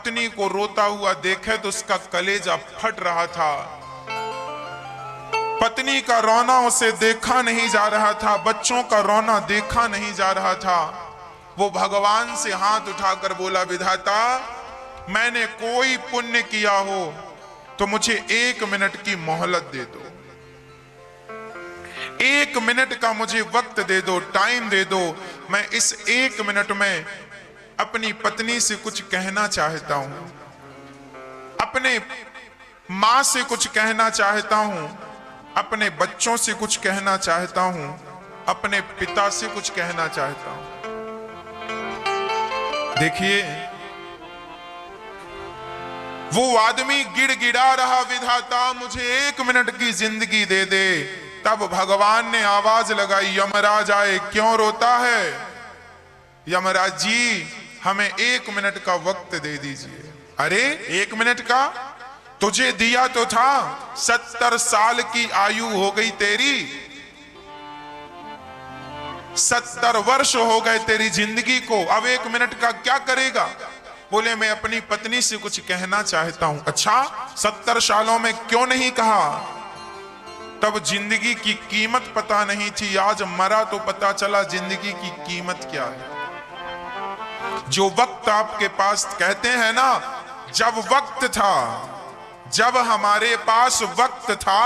पत्नी को रोता हुआ देखे तो उसका कलेजा फट रहा था। पत्नी का रोना उसे देखा नहीं जा रहा था, बच्चों का रोना देखा नहीं जा रहा था। वो भगवान से हाथ उठाकर बोला, विधाता मैंने कोई पुण्य किया हो तो मुझे 1 मिनट की मोहलत दे दो, 1 मिनट का मुझे वक्त दे दो, टाइम दे दो। मैं इस 1 मिनट में अपनी पत्नी से कुछ कहना चाहता हूं, अपने मां से कुछ कहना चाहता हूं, अपने बच्चों से कुछ कहना चाहता हूं, अपने पिता से कुछ कहना चाहता हूं। देखिए वो आदमी गिड़गिड़ा रहा, विधाता मुझे 1 मिनट की जिंदगी दे दे। तब भगवान ने आवाज लगाई, यमराज आए, क्यों रोता है? यमराज जी हमें 1 मिनट का वक्त दे दीजिए। अरे 1 मिनट का तुझे दिया तो था, 70 साल की आयु हो गई तेरी, 70 वर्ष हो गए तेरी जिंदगी को, अब 1 मिनट का क्या करेगा? बोले मैं अपनी पत्नी से कुछ कहना चाहता हूं। अच्छा 70 सालों में क्यों नहीं कहा? तब जिंदगी की कीमत पता नहीं थी, आज मरा तो पता चला जिंदगी की कीमत क्या है। जो वक्त आपके पास, कहते हैं ना, जब वक्त था, जब हमारे पास वक्त था,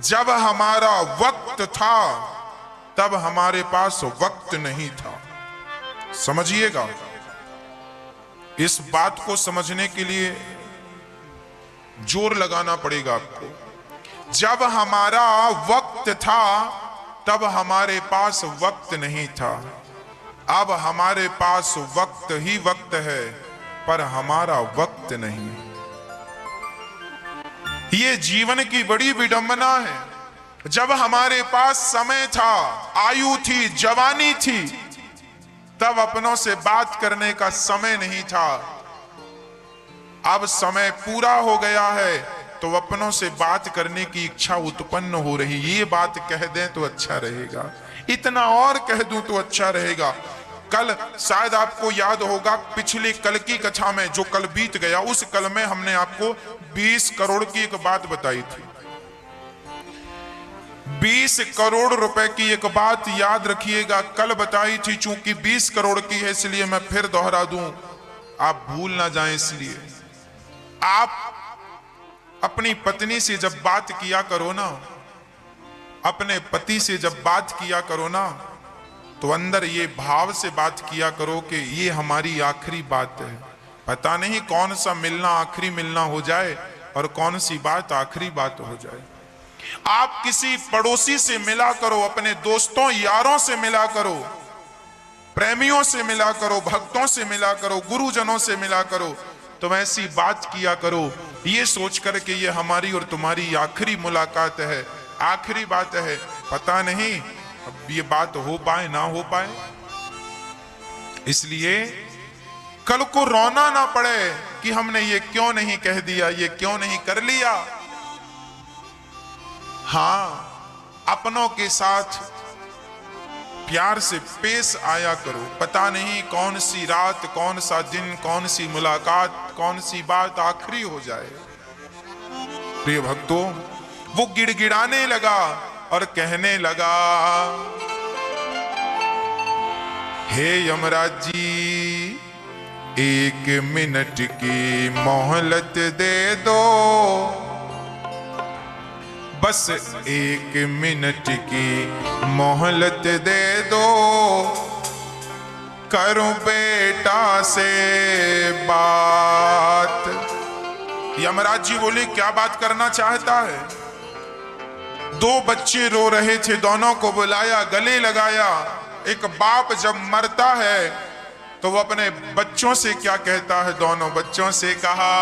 जब हमारा वक्त था, तब हमारे पास वक्त नहीं था। समझिएगा, इस बात को समझने के लिए जोर लगाना पड़ेगा आपको। जब हमारा वक्त था तब हमारे पास वक्त नहीं था, अब हमारे पास वक्त ही वक्त है पर हमारा वक्त नहीं। ये जीवन की बड़ी विडंबना है। जब हमारे पास समय था, आयु थी, जवानी थी, तब अपनों से बात करने का समय नहीं था। अब समय पूरा हो गया है तो अपनों से बात करने की इच्छा उत्पन्न हो रही। ये बात कह दें तो अच्छा रहेगा, इतना और कह दूं तो अच्छा रहेगा। कल शायद आपको याद होगा, पिछले कल की कथा में, जो कल बीत गया, उस कल में हमने आपको 20 करोड़ की एक बात बताई थी। 20 करोड़ रुपए की एक बात याद रखिएगा, कल बताई थी। चूंकि 20 करोड़ की है इसलिए मैं फिर दोहरा दूं, आप भूल ना जाएं। इसलिए आप अपनी पत्नी से जब बात किया करो ना, अपने पति से जब बात किया करो ना, तो अंदर ये भाव से बात किया करो कि ये हमारी आखिरी बात है। पता नहीं कौन सा मिलना आखिरी मिलना हो जाए और कौन सी बात आखिरी बात हो जाए। आप किसी पड़ोसी से मिला करो, अपने दोस्तों यारों से मिला करो, प्रेमियों से मिला करो, भक्तों से मिला करो, गुरुजनों से मिला करो, तो ऐसी बात किया करो ये सोच कर के ये हमारी और तुम्हारी आखिरी मुलाकात है, आखिरी बात है। पता नहीं अब ये बात हो पाए ना हो पाए, इसलिए कल को रोना ना पड़े कि हमने ये क्यों नहीं कह दिया, ये क्यों नहीं कर लिया। हां, अपनों के साथ प्यार से पेश आया करो। पता नहीं कौन सी रात, कौन सा दिन, कौन सी मुलाकात, कौन सी बात आखिरी हो जाए। प्रिय भक्तों, वो गिड़गिड़ाने लगा और कहने लगा, हे यमराज जी 1 मिनट की मोहलत दे दो, बस 1 मिनट की मोहलत दे दो, करूं बेटा से बात। यमराज जी बोले, क्या बात करना चाहता है? 2 बच्चे रो रहे थे, दोनों को बुलाया, गले लगाया। एक बाप जब मरता है तो वो अपने बच्चों से क्या कहता है? दोनों बच्चों से कहा,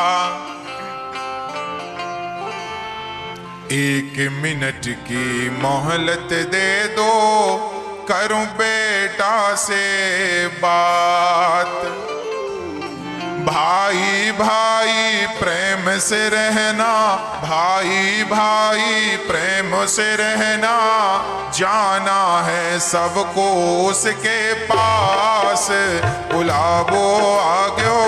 1 मिनट की मोहलत दे दो, करूं बेटा से बात। भाई भाई प्रेम से रहना, भाई भाई प्रेम से रहना, जाना है सबको उसके पास, बुलावो आ गयो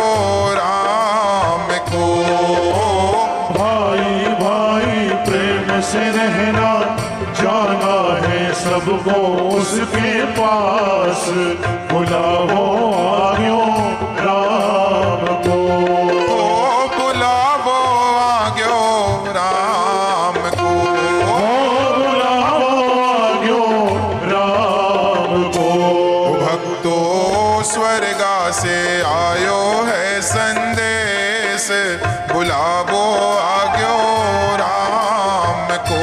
से रहना, जाना है सबको उसके पास, बुलाओ आज्ञो राम को। बुलावो आज्ञो राम को, बुलाओ आज्ञो राम को। भक्तो स्वर्गा से आयो है संदेश, बुलावो आज्ञो राम को।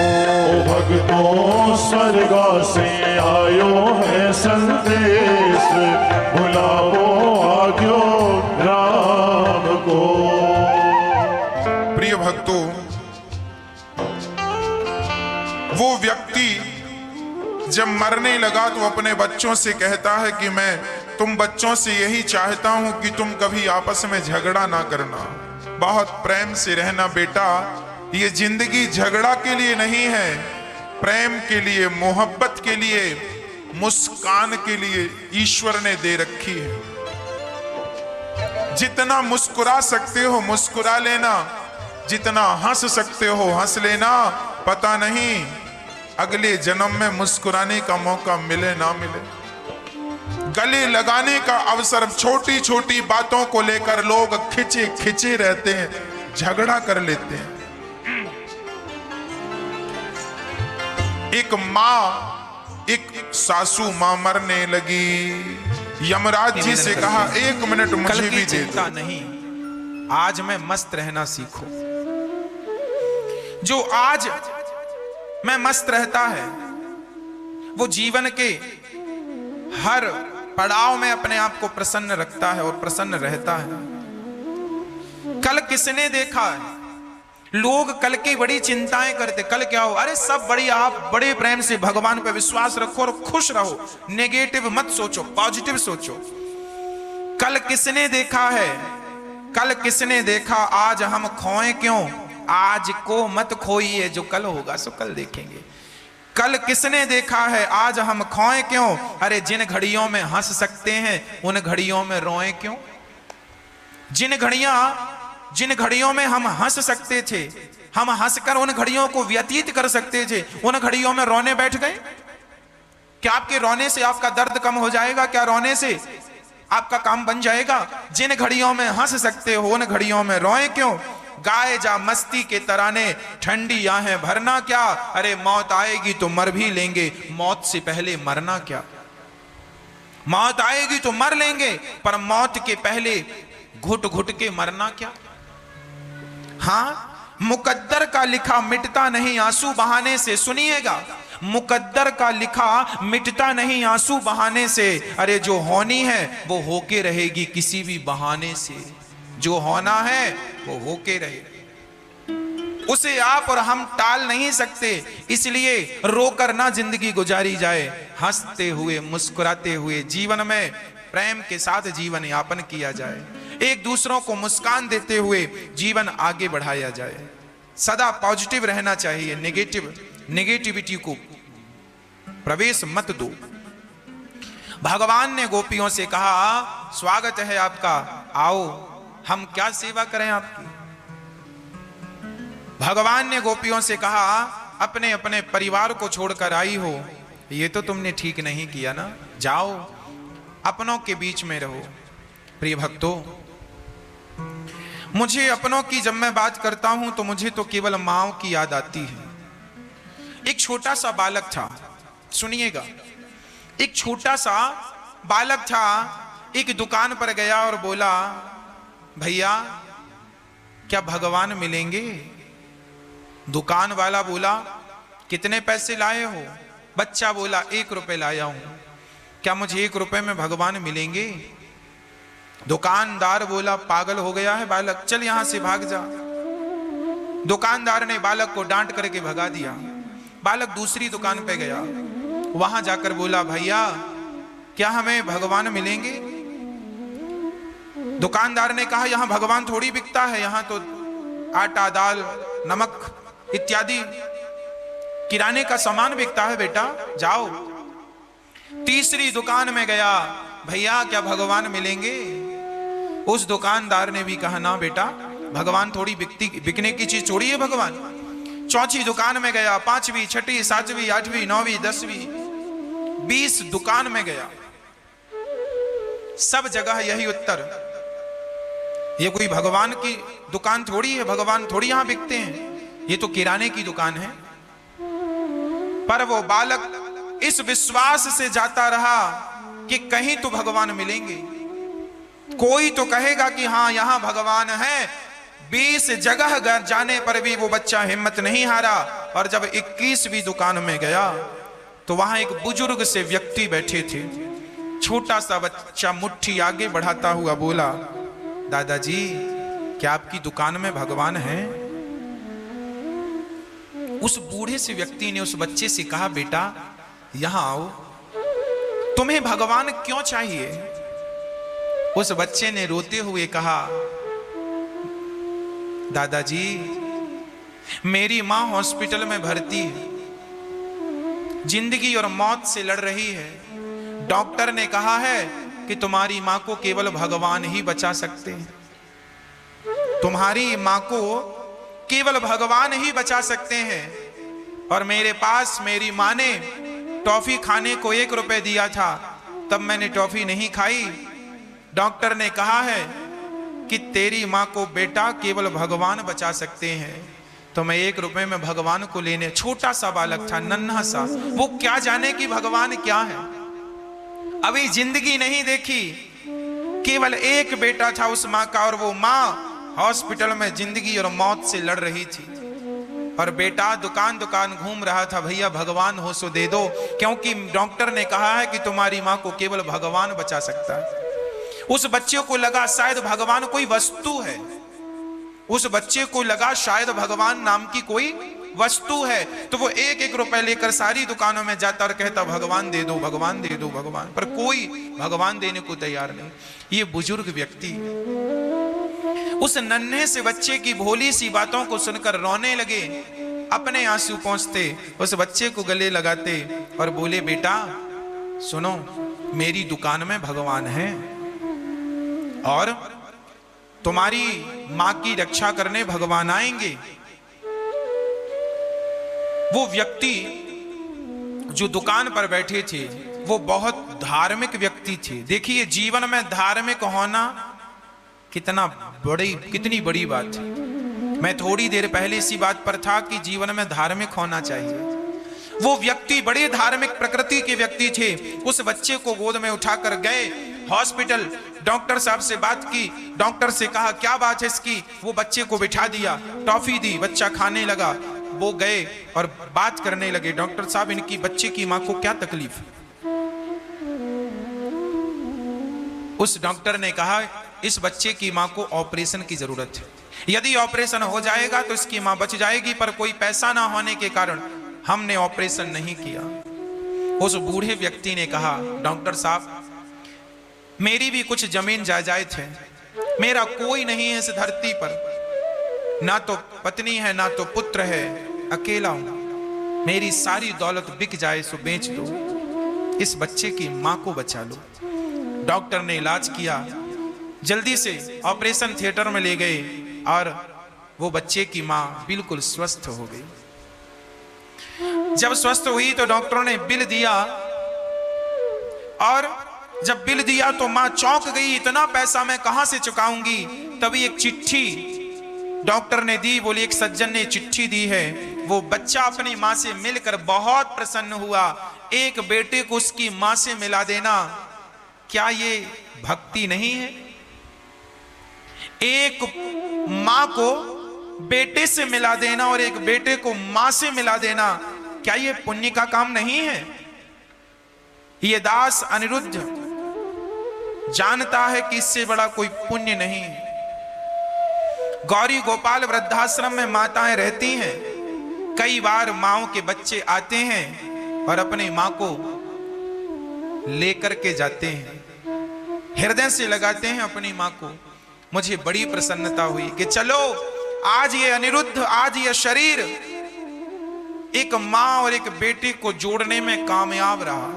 भक्तों स्वर्गा से आयो है संदेश, बुलाओ आज्ञो राम को। प्रिय भक्तों, वो व्यक्ति जब मरने लगा तो अपने बच्चों से कहता है कि मैं तुम बच्चों से यही चाहता हूं कि तुम कभी आपस में झगड़ा ना करना, बहुत प्रेम से रहना बेटा। ये जिंदगी झगड़ा के लिए नहीं है, प्रेम के लिए, मोहब्बत के लिए, मुस्कान के लिए ईश्वर ने दे रखी है। जितना मुस्कुरा सकते हो मुस्कुरा लेना, जितना हंस सकते हो हंस लेना। पता नहीं अगले जन्म में मुस्कुराने का मौका मिले ना मिले। गले लगाने का अवसर, छोटी छोटी बातों को लेकर लोग खिंचे खिंचे रहते हैं, झगड़ा कर लेते हैं। एक माँ, एक सासू माँ मरने लगी, यमराज जी से कहा 1 मिनट मुझे भी दे दो। नहीं, आज मैं मस्त रहना सीखो। जो आज मैं मस्त रहता है वो जीवन के हर पड़ाव में अपने आप को प्रसन्न रखता है और प्रसन्न रहता है। कल किसने देखा है, लोग कल की बड़ी चिंताएं करते, कल क्या हो, अरे सब बढ़िया, आप बड़े प्रेम से भगवान पे विश्वास रखो और खुश रहो, नेगेटिव मत सोचो, पॉजिटिव सोचो। कल किसने देखा है, कल किसने देखा, आज हम खोए क्यों, आज को मत खोइए, जो कल होगा सो कल देखेंगे। कल किसने देखा है, आज हम खोए क्यों, अरे जिन घड़ियों में हंस सकते हैं उन घड़ियों में रोए क्यों। जिन घड़ियों में हम हंस सकते थे, हम हंसकर उन घड़ियों को व्यतीत कर सकते थे, उन घड़ियों में रोने बैठ गए। क्या आपके रोने से आपका दर्द कम हो जाएगा? क्या रोने से आपका काम बन जाएगा? जिन घड़ियों में हंस सकते हो उन घड़ियों में रोए क्यों। गाए जा मस्ती के तराने, ठंडी आहें भरना क्या, अरे मौत आएगी तो मर भी लेंगे, मौत से पहले मरना क्या। मौत आएगी तो मर लेंगे, पर मौत के पहले घुट घुट के मरना क्या। हाँ, मुकद्दर का लिखा मिटता नहीं आंसू बहाने से, सुनिएगा, मुकद्दर का लिखा मिटता नहीं आंसू बहाने से, अरे जो होनी है वो होके रहेगी किसी भी बहाने से। जो होना है वो होके रहे, उसे आप और हम टाल नहीं सकते, इसलिए रोकर ना जिंदगी गुजारी जाए, हंसते हुए मुस्कुराते हुए जीवन में प्रेम के साथ जीवन यापन किया जाए, एक दूसरों को मुस्कान देते हुए जीवन आगे बढ़ाया जाए। सदा पॉजिटिव रहना चाहिए, नेगेटिविटी को प्रवेश मत दो। भगवान ने गोपियों से कहा, स्वागत है आपका, आओ हम क्या सेवा करें आपकी। भगवान ने गोपियों से कहा, अपने अपने परिवार को छोड़कर आई हो, ये तो तुमने ठीक नहीं किया ना, जाओ अपनों के बीच में रहो। प्रिय भक्तों, मुझे अपनों की जब मैं बात करता हूं तो मुझे तो केवल मां की याद आती है। एक छोटा सा बालक था, सुनिएगा, एक छोटा सा बालक था, एक दुकान पर गया और बोला, भैया क्या भगवान मिलेंगे। दुकान वाला बोला, कितने पैसे लाए हो। बच्चा बोला, 1 रुपए लाया हूं, क्या मुझे 1 रुपए में भगवान मिलेंगे। दुकानदार बोला, पागल हो गया है बालक, चल यहां से भाग जा। दुकानदार ने बालक को डांट करके भगा दिया। बालक दूसरी दुकान पे गया, वहां जाकर बोला, भैया क्या हमें भगवान मिलेंगे। दुकानदार ने कहा, यहां भगवान थोड़ी बिकता है, यहां तो आटा, दाल, नमक इत्यादि किराने का सामान बिकता है, बेटा जाओ। तीसरी दुकान में गया, भैया क्या भगवान मिलेंगे। उस दुकानदार ने भी कहा, ना बेटा, भगवान थोड़ी बिकने की चीज थोड़ी है भगवान। चौथी दुकान में गया, 5वीं, 6वीं, 7वीं, 8वीं, 9वीं, 10वीं, 20 दुकान में गया, सब जगह यही उत्तर। ये कोई भगवान की दुकान थोड़ी है, भगवान थोड़ी यहां बिकते हैं, ये तो किराने की दुकान है। पर वो बालक इस विश्वास से जाता रहा कि कहीं तो भगवान मिलेंगे, कोई तो कहेगा कि हां यहां भगवान है। 20 जगह जाने पर भी वो बच्चा हिम्मत नहीं हारा, और जब 21वीं दुकान में गया तो वहां एक बुजुर्ग से व्यक्ति बैठे थे। छोटा सा बच्चा मुट्ठी आगे बढ़ाता हुआ बोला, दादाजी क्या आपकी दुकान में भगवान है? उस बूढ़े से व्यक्ति ने उस बच्चे से कहा, बेटा यहां आओ, तुम्हें भगवान क्यों चाहिए? उस बच्चे ने रोते हुए कहा, दादाजी मेरी मां हॉस्पिटल में भर्ती है, जिंदगी और मौत से लड़ रही है। डॉक्टर ने कहा है कि तुम्हारी मां को केवल भगवान ही बचा सकते हैं, तुम्हारी मां को केवल भगवान ही बचा सकते हैं। और मेरे पास मेरी मां ने टॉफी खाने को 1 रुपए दिया था, तब मैंने टॉफी नहीं खाई। डॉक्टर ने कहा है कि तेरी मां को बेटा केवल भगवान बचा सकते हैं। तो मैं 1 रुपए में भगवान को लेने, छोटा सा बालक था, नन्हा सा, वो क्या जाने कि भगवान क्या है, अभी जिंदगी नहीं देखी, केवल एक बेटा था उस मां का, और वो मां हॉस्पिटल में जिंदगी और मौत से लड़ रही थी। और बेटा दुकान दुकान घूम रहा था, भैया भगवान हो सो दे दो, क्योंकि डॉक्टर ने कहा है कि तुम्हारी मां को केवल भगवान बचा सकता है। उस बच्चे को लगा शायद भगवान कोई वस्तु है, उस बच्चे को लगा शायद भगवान नाम की कोई वस्तु है। तो वो 1-1 रुपए लेकर सारी दुकानों में जाता और कहता, भगवान दे दो, भगवान दे दो, भगवान। पर कोई भगवान देने को तैयार नहीं। ये बुजुर्ग व्यक्ति उस नन्हे से बच्चे की भोली सी बातों को सुनकर रोने लगे, अपने आंसू पोंछते, उस बच्चे को गले लगाते और बोले, बेटा सुनो, मेरी दुकान में भगवान है और तुम्हारी मां की रक्षा करने भगवान आएंगे। वो व्यक्ति जो दुकान पर बैठे थे वो बहुत धार्मिक व्यक्ति थे। देखिए जीवन में धार्मिक होना कितनी बड़ी बात है। मैं थोड़ी देर पहले इसी बात पर था कि जीवन में धार्मिक होना चाहिए। वो व्यक्ति बड़े धार्मिक प्रकृति के व्यक्ति थे। उस बच्चे को गोद में उठाकर गए हॉस्पिटल, डॉक्टर साहब से बात की, डॉक्टर से कहा क्या बात है इसकी, वो बच्चे को बिठा दिया, टॉफी दी, बच्चा खाने लगा। वो गए और बात करने लगे, डॉक्टर साहब इनकी बच्चे की मां को क्या तकलीफ है? उस डॉक्टर ने कहा इस बच्चे की मां को ऑपरेशन की जरूरत है, यदि ऑपरेशन हो जाएगा तो इसकी मां बच जाएगी, पर कोई पैसा ना होने के कारण हमने ऑपरेशन नहीं किया। उस बूढ़े व्यक्ति ने कहा, डॉक्टर साहब मेरी भी कुछ जमीन जायदाद है, मेरा कोई नहीं है इस धरती पर, ना तो पत्नी है ना तो पुत्र है, अकेला हूं, मेरी सारी दौलत बिक जाए सो बेच दो, इस बच्चे की मां को बचा लो। डॉक्टर ने इलाज किया, जल्दी से ऑपरेशन थिएटर में ले गए और वो बच्चे की मां बिल्कुल स्वस्थ हो गई। जब स्वस्थ हुई तो डॉक्टरों ने बिल दिया, और जब बिल दिया तो मां चौंक गई, इतना पैसा मैं कहां से चुकाऊंगी। तभी एक चिट्ठी डॉक्टर ने दी, बोली एक सज्जन ने चिट्ठी दी है। वो बच्चा अपनी मां से मिलकर बहुत प्रसन्न हुआ, एक बेटे को उसकी मां से मिला देना, क्या ये भक्ति नहीं है? एक मां को बेटे से मिला देना और एक बेटे को मां से मिला देना, क्या ये पुण्य का काम नहीं है? ये दास अनिरुद्ध जानता है कि इससे बड़ा कोई पुण्य नहीं है। गौरी गोपाल वृद्धाश्रम में माताएं रहती हैं, कई बार माओं के बच्चे आते हैं और अपनी मां को लेकर के जाते हैं, हृदय से लगाते हैं अपनी मां को। मुझे बड़ी प्रसन्नता हुई कि चलो आज ये अनिरुद्ध, आज ये शरीर एक मां और एक बेटे को जोड़ने में कामयाब रहा।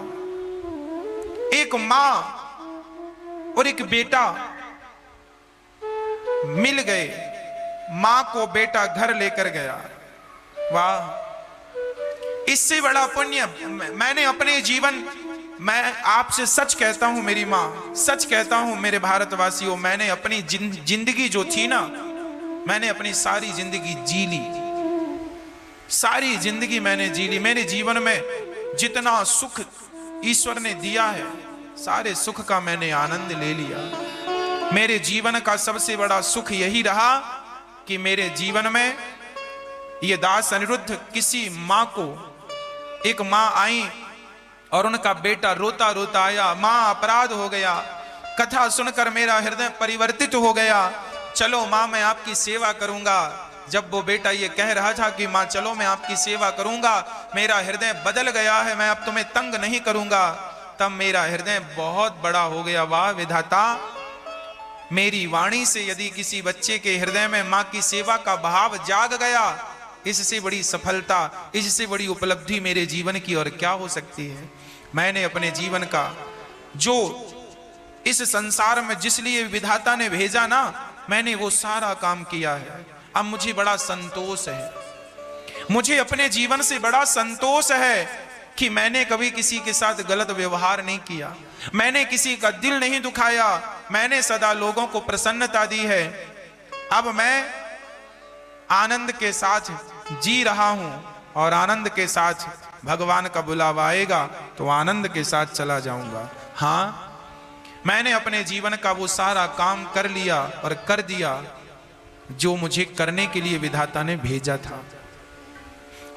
एक मां और एक बेटा मिल गए, मां को बेटा घर लेकर गया, वाह, इससे बड़ा पुण्य मैंने अपने जीवन, मैं आपसे सच कहता हूं मेरी मां, सच कहता हूं मेरे भारतवासियों, मैंने अपनी जिंदगी जो थी ना, मैंने अपनी सारी जिंदगी जी ली, सारी जिंदगी मैंने जी ली। मेरे जीवन में जितना सुख ईश्वर ने दिया है, सारे सुख का मैंने आनंद ले लिया। मेरे जीवन का सबसे बड़ा सुख यही रहा कि मेरे जीवन में ये दास अनिरुद्ध, किसी माँ को, एक माँ आई और उनका बेटा रोता रोता आया, माँ अपराध हो गया। कथा सुनकर मेरा हृदय परिवर्तित हो गया, चलो माँ मैं आपकी सेवा करूंगा। जब वो बेटा ये कह रहा था कि माँ चलो मैं आपकी सेवा करूंगा, मेरा हृदय बदल गया है, मैं अब तुम्हें तंग नहीं करूंगा, तब मेरा हृदय बहुत बड़ा हो गया। वाह विधाता, मेरी वाणी से यदि किसी बच्चे के हृदय में माँ की सेवा का भाव जाग गया, इससे बड़ी सफलता, इससे बड़ी उपलब्धि मेरे जीवन की और क्या हो सकती है। मैंने अपने जीवन का जो इस संसार में जिस लिए विधाता ने भेजा ना, मैंने वो सारा काम किया है। अब मुझे बड़ा संतोष है, मुझे अपने जीवन से बड़ा संतोष है कि मैंने कभी किसी के साथ गलत व्यवहार नहीं किया, मैंने किसी का दिल नहीं दुखाया, मैंने सदा लोगों को प्रसन्नता दी है। अब मैं आनंद के साथ जी रहा हूं और आनंद के साथ भगवान का बुलावा आएगा तो आनंद के साथ चला जाऊंगा। हाँ, मैंने अपने जीवन का वो सारा काम कर लिया और कर दिया जो मुझे करने के लिए विधाता ने भेजा था।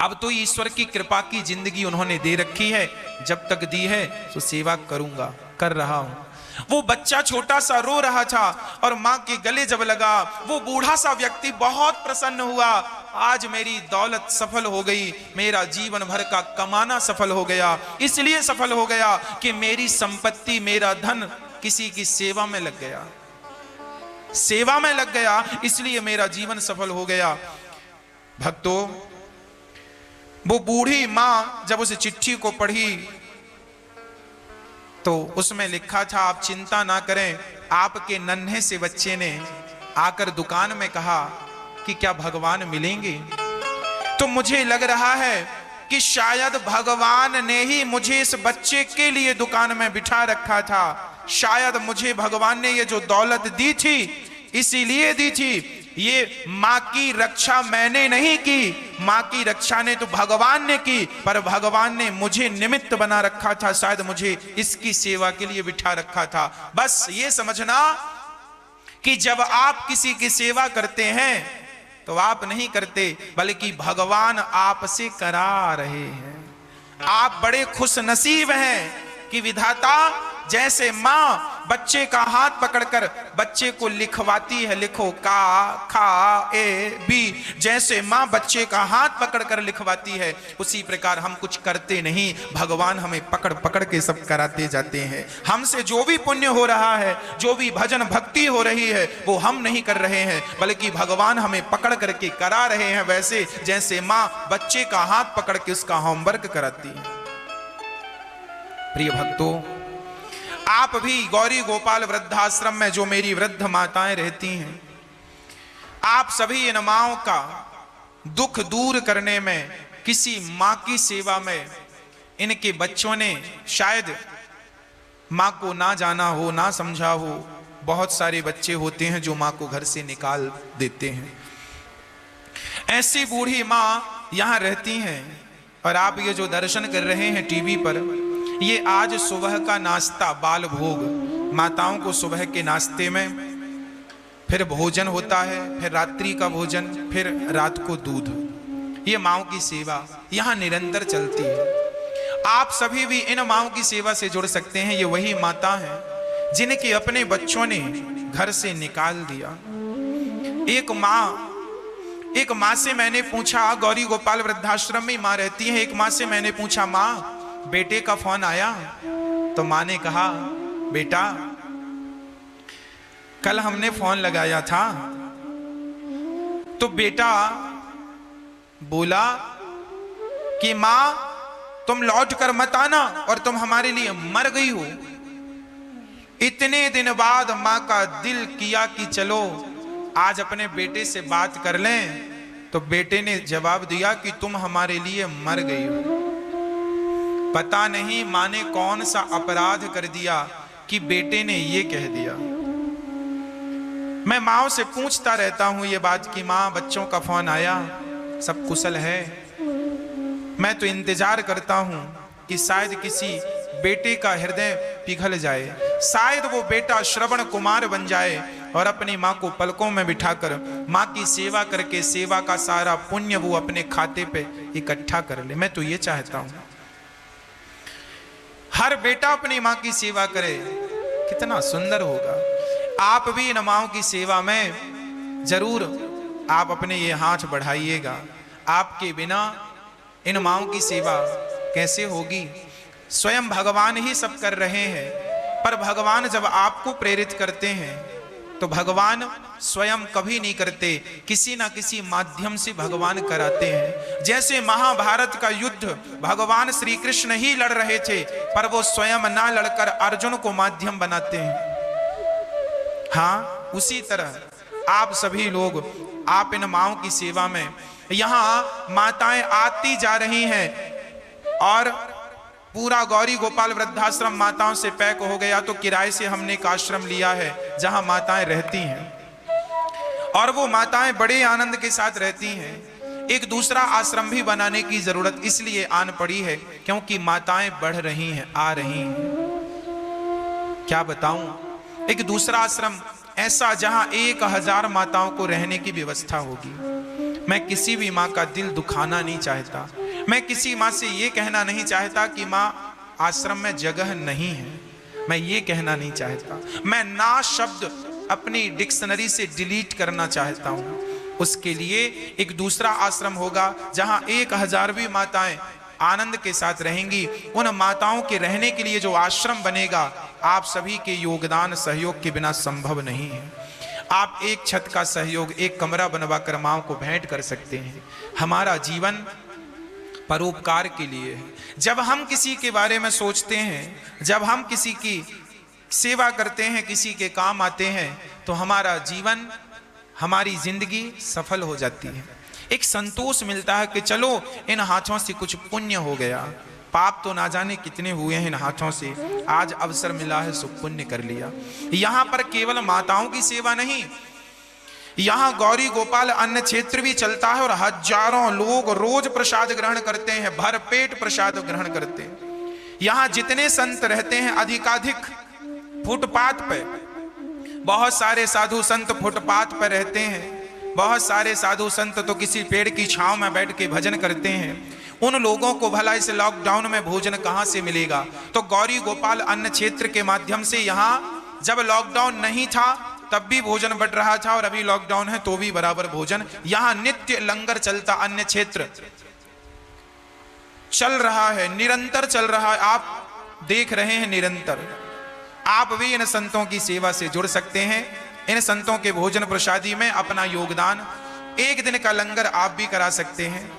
अब तो ईश्वर की कृपा की जिंदगी उन्होंने दे रखी है, जब तक दी है तो सेवा करूंगा, कर रहा हूं। वो बच्चा छोटा सा रो रहा था और मां के गले जब लगा, वो बूढ़ा सा व्यक्ति बहुत प्रसन्न हुआ, आज मेरी दौलत सफल हो गई, मेरा जीवन भर का कमाना सफल हो गया। इसलिए सफल हो गया कि मेरी संपत्ति, मेरा धन किसी की सेवा में लग गया, सेवा में लग गया, इसलिए मेरा जीवन सफल हो गया। भक्तों, वो बूढ़ी मां जब उस चिट्ठी को पढ़ी तो उसमें लिखा था, आप चिंता ना करें, आपके नन्हे से बच्चे ने आकर दुकान में कहा कि क्या भगवान मिलेंगे। तो मुझे लग रहा है कि शायद भगवान ने ही मुझे इस बच्चे के लिए दुकान में बिठा रखा था, शायद मुझे भगवान ने ये जो दौलत दी थी इसीलिए दी थी। ये मां की रक्षा मैंने नहीं की, मां की रक्षा ने तो भगवान ने की, पर भगवान ने मुझे निमित्त बना रखा था, शायद मुझे इसकी सेवा के लिए बिठा रखा था। बस ये समझना कि जब आप किसी की सेवा करते हैं तो आप नहीं करते, बल्कि भगवान आपसे करा रहे हैं। आप बड़े खुश नसीब हैं कि विधाता जैसे मां बच्चे का हाथ पकड़कर बच्चे को लिखवाती है, लिखो का खा ए बी, जैसे मां बच्चे का हाथ पकड़कर लिखवाती है, उसी प्रकार हम कुछ करते नहीं, भगवान हमें पकड़ पकड़ के सब कराते जाते हैं। हमसे जो भी पुण्य हो रहा है, जो भी भजन भक्ति हो रही है, वो हम नहीं कर रहे हैं, बल्कि भगवान हमें पकड़ करके करा रहे हैं, वैसे जैसे मां बच्चे का हाथ पकड़ के उसका होमवर्क कराती है। प्रिय भक्तों, आप भी गौरी गोपाल वृद्धाश्रम में जो मेरी वृद्ध माताएं रहती हैं, आप सभी इन माओं का दुख दूर करने में, किसी मां की सेवा में, इनके बच्चों ने शायद मां को ना जाना हो, ना समझा हो। बहुत सारे बच्चे होते हैं जो मां को घर से निकाल देते हैं। ऐसी बूढ़ी मां यहां रहती हैं और आप ये जो दर्शन कर रहे हैं टीवी पर, ये आज सुबह का नाश्ता बाल भोग, माताओं को सुबह के नाश्ते में, फिर भोजन होता है, फिर रात्रि का भोजन, फिर रात को दूध। ये माओं की सेवा यहां निरंतर चलती है। आप सभी भी इन माओं की सेवा से जुड़ सकते हैं। ये वही माता हैं जिनके अपने बच्चों ने घर से निकाल दिया। एक माँ से मैंने पूछा, गौरी गोपाल वृद्धाश्रम में माँ रहती है, एक माँ से मैंने पूछा, माँ बेटे का फोन आया? तो माँ ने कहा, बेटा कल हमने फोन लगाया था तो बेटा बोला कि माँ तुम लौट कर मत आना और तुम हमारे लिए मर गई हो। इतने दिन बाद माँ का दिल किया कि चलो आज अपने बेटे से बात कर लें, तो बेटे ने जवाब दिया कि तुम हमारे लिए मर गई हो। पता नहीं माँ ने कौन सा अपराध कर दिया कि बेटे ने ये कह दिया। मैं माँ से पूछता रहता हूं ये बात कि माँ बच्चों का फोन आया, सब कुशल है। मैं तो इंतजार करता हूं कि शायद किसी बेटे का हृदय पिघल जाए, शायद वो बेटा श्रवण कुमार बन जाए और अपनी माँ को पलकों में बिठाकर माँ की सेवा करके सेवा का सारा पुण्य वो अपने खाते पे इकट्ठा कर ले। मैं तो ये चाहता हूं हर बेटा अपनी माँ की सेवा करे, कितना सुंदर होगा। आप भी इन माँओं की सेवा में जरूर आप अपने ये हाथ बढ़ाइएगा। आपके बिना इन माँओं की सेवा कैसे होगी? स्वयं भगवान ही सब कर रहे हैं, पर भगवान जब आपको प्रेरित करते हैं तो भगवान स्वयं कभी नहीं करते, किसी ना किसी माध्यम से भगवान कराते हैं। जैसे महाभारत का युद्ध भगवान श्री कृष्ण ही लड़ रहे थे, पर वो स्वयं ना लड़कर अर्जुन को माध्यम बनाते हैं। हाँ, उसी तरह आप सभी लोग, आप इन माँओं की सेवा में, यहाँ माताएं आती जा रही हैं और पूरा गौरी गोपाल वृद्धाश्रम माताओं से पैक हो गया, तो किराए से हमने एक आश्रम लिया है जहां माताएं रहती हैं और वो माताएं बड़े आनंद के साथ रहती हैं। एक दूसरा आश्रम भी बनाने की जरूरत इसलिए आन पड़ी है क्योंकि माताएं बढ़ रही हैं, आ रही हैं। क्या बताऊं, एक दूसरा आश्रम ऐसा जहां 1000 माताओं को रहने की व्यवस्था होगी। मैं किसी भी माँ का दिल दुखाना नहीं चाहता, मैं किसी माँ से ये कहना नहीं चाहता कि माँ आश्रम में जगह नहीं है, मैं ये कहना नहीं चाहता। मैं ना शब्द अपनी डिक्शनरी से डिलीट करना चाहता हूँ। उसके लिए एक दूसरा आश्रम होगा जहाँ 1000वीं माताएं आनंद के साथ रहेंगी। उन माताओं के रहने के लिए जो आश्रम बनेगा, आप सभी के योगदान सहयोग के बिना संभव नहीं है। आप एक छत का सहयोग, एक कमरा बनवाकर माँओं को भेंट कर सकते हैं। हमारा जीवन परोपकार के लिए है। जब हम किसी के बारे में सोचते हैं, जब हम किसी की सेवा करते हैं, किसी के काम आते हैं, तो हमारा जीवन, हमारी जिंदगी सफल हो जाती है। एक संतोष मिलता है कि चलो इन हाथों से कुछ पुण्य हो गया। पाप तो ना जाने कितने हुए हैं इन हाथों से, आज अवसर मिला है सो पुण्य कर लिया। यहाँ पर केवल माताओं की सेवा नहीं, यहाँ गौरी गोपाल अन्न क्षेत्र भी चलता है और हजारों लोग रोज प्रसाद ग्रहण करते हैं, भरपेट प्रसाद ग्रहण करते हैं। यहाँ जितने संत रहते हैं अधिकाधिक फुटपाथ पे, बहुत सारे साधु संत फुटपाथ पर रहते हैं। बहुत सारे साधु संत तो किसी पेड़ की छांव में बैठ के भजन करते हैं। उन लोगों को भला इस लॉकडाउन में भोजन कहाँ से मिलेगा? तो गौरी गोपाल अन्न क्षेत्र के माध्यम से यहाँ जब लॉकडाउन नहीं था तब भी भोजन बढ़ रहा था और अभी लॉकडाउन है तो भी बराबर भोजन। यहाँ नित्य लंगर चलता, अन्न क्षेत्र चल रहा है, निरंतर चल रहा है। आप देख रहे हैं निरंतर। आप भी इन संतों की सेवा से जुड़ सकते हैं। इन संतों के भोजन प्रसादी में अपना योगदान, एक दिन का लंगर आप भी करा सकते हैं।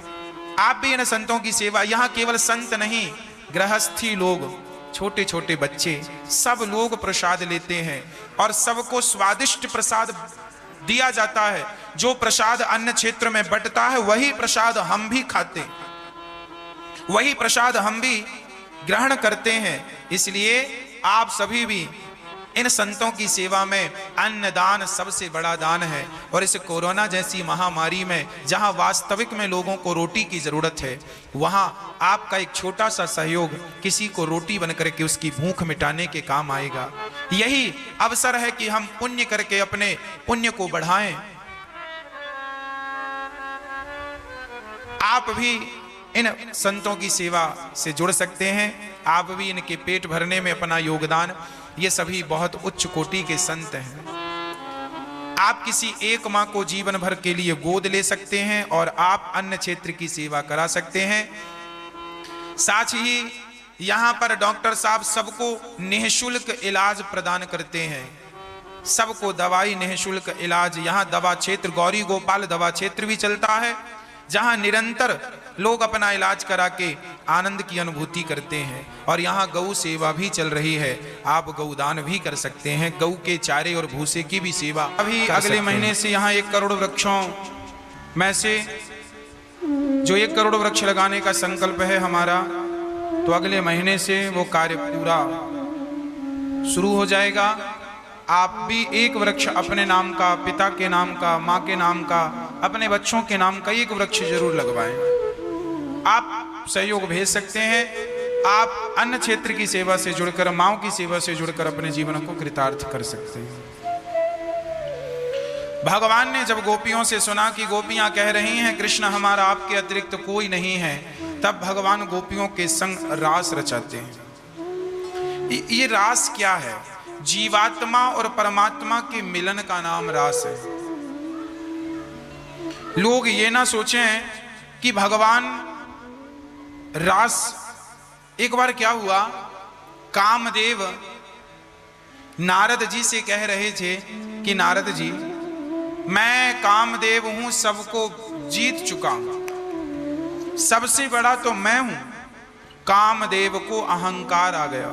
आप भी इन संतों की सेवा, यहाँ केवल संत नहीं, गृहस्थी लोग, छोटे छोटे बच्चे, सब लोग प्रसाद लेते हैं और सबको स्वादिष्ट प्रसाद दिया जाता है। जो प्रसाद अन्न क्षेत्र में बंटता है वही प्रसाद हम भी खाते हैं, वही प्रसाद हम भी ग्रहण करते हैं। इसलिए आप सभी भी इन संतों की सेवा में, अन्नदान सबसे बड़ा दान है। और इस कोरोना जैसी महामारी में जहां वास्तविक में लोगों को रोटी की जरूरत है, वहां आपका एक छोटा सा सहयोग किसी को रोटी बनकर के उसकी भूख मिटाने के काम आएगा। यही अवसर है कि हम पुण्य करके अपने पुण्य को बढ़ाएं। आप भी इन संतों की सेवा से जुड़ सकते हैं। आप भी इनके पेट भरने में अपना योगदान, ये सभी बहुत उच्च कोटि के संत हैं। आप किसी एक माँ को जीवन भर के लिए गोद ले सकते हैं और आप अन्न क्षेत्र की सेवा करा सकते हैं। साथ ही यहाँ पर डॉक्टर साहब सबको निःशुल्क इलाज प्रदान करते हैं, सबको दवाई निःशुल्क इलाज। यहाँ दवा क्षेत्र, गौरी गोपाल दवा क्षेत्र भी चलता है, जहाँ निरंतर लोग अपना इलाज करा के आनंद की अनुभूति करते हैं। और यहाँ गौ सेवा भी चल रही है, आप गौदान भी कर सकते हैं, गौ के चारे और भूसे की भी सेवा। अभी अगले महीने से यहाँ 1 करोड़ वृक्षों मैं से जो 1 करोड़ वृक्ष लगाने का संकल्प है हमारा, तो अगले महीने से वो कार्य पूरा शुरू हो जाएगा। आप भी 1 वृक्ष अपने नाम का, पिता के नाम का, माँ के नाम का, अपने बच्चों के नाम का 1 वृक्ष जरूर लगवाएं। आप सहयोग भेज सकते हैं। आप अन्न क्षेत्र की सेवा से जुड़कर, माँओं की सेवा से जुड़कर अपने जीवन को कृतार्थ कर सकते हैं। भगवान ने जब गोपियों से सुना कि गोपियां कह रही हैं कृष्ण हमारा आपके अतिरिक्त कोई नहीं है, तब भगवान गोपियों के संग रास रचाते हैं। ये रास क्या है? जीवात्मा और परमात्मा के मिलन का नाम रास है। लोग ये ना सोचें कि भगवान रास, एक बार क्या हुआ, कामदेव नारद जी से कह रहे थे कि नारद जी, मैं कामदेव हूं, सबको जीत चुका हूं, सबसे बड़ा तो मैं हूं। कामदेव को अहंकार आ गया।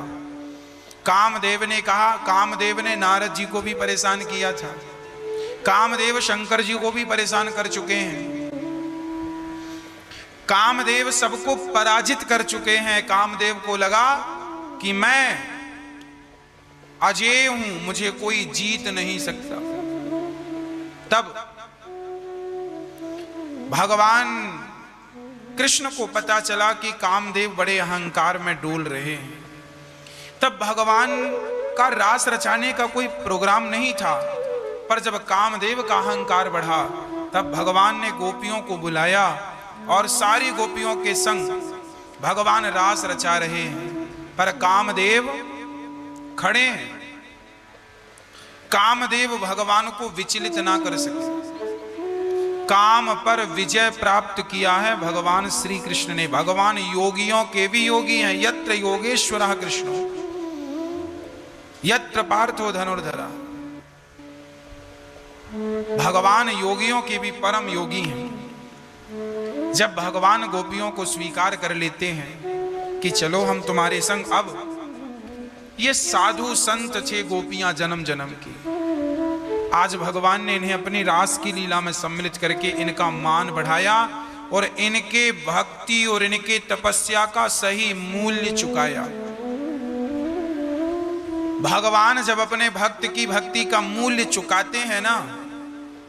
कामदेव ने कहा, कामदेव ने नारद जी को भी परेशान किया था, कामदेव शंकर जी को भी परेशान कर चुके हैं, कामदेव सबको पराजित कर चुके हैं। कामदेव को लगा कि मैं अजेय हूं, मुझे कोई जीत नहीं सकता। तब भगवान कृष्ण को पता चला कि कामदेव बड़े अहंकार में डोल रहे हैं। तब भगवान का रास रचाने का कोई प्रोग्राम नहीं था, पर जब कामदेव का अहंकार बढ़ा, तब भगवान ने गोपियों को बुलाया और सारी गोपियों के संग भगवान रास रचा रहे हैं, पर कामदेव खड़े हैं। कामदेव भगवान को विचलित ना कर सके। काम पर विजय प्राप्त किया है भगवान श्री कृष्ण ने। भगवान योगियों के भी योगी हैं। यत्र योगेश्वरः कृष्णो यत्र पार्थो धनुर्धरा। भगवान योगियों के भी परम योगी हैं। जब भगवान गोपियों को स्वीकार कर लेते हैं कि चलो हम तुम्हारे संग, अब ये साधु संत थे गोपियां जन्म जन्म की, आज भगवान ने इन्हें अपनी रास की लीला में सम्मिलित करके इनका मान बढ़ाया और इनके भक्ति और इनके तपस्या का सही मूल्य चुकाया। भगवान जब अपने भक्त की भक्ति का मूल्य चुकाते हैं ना,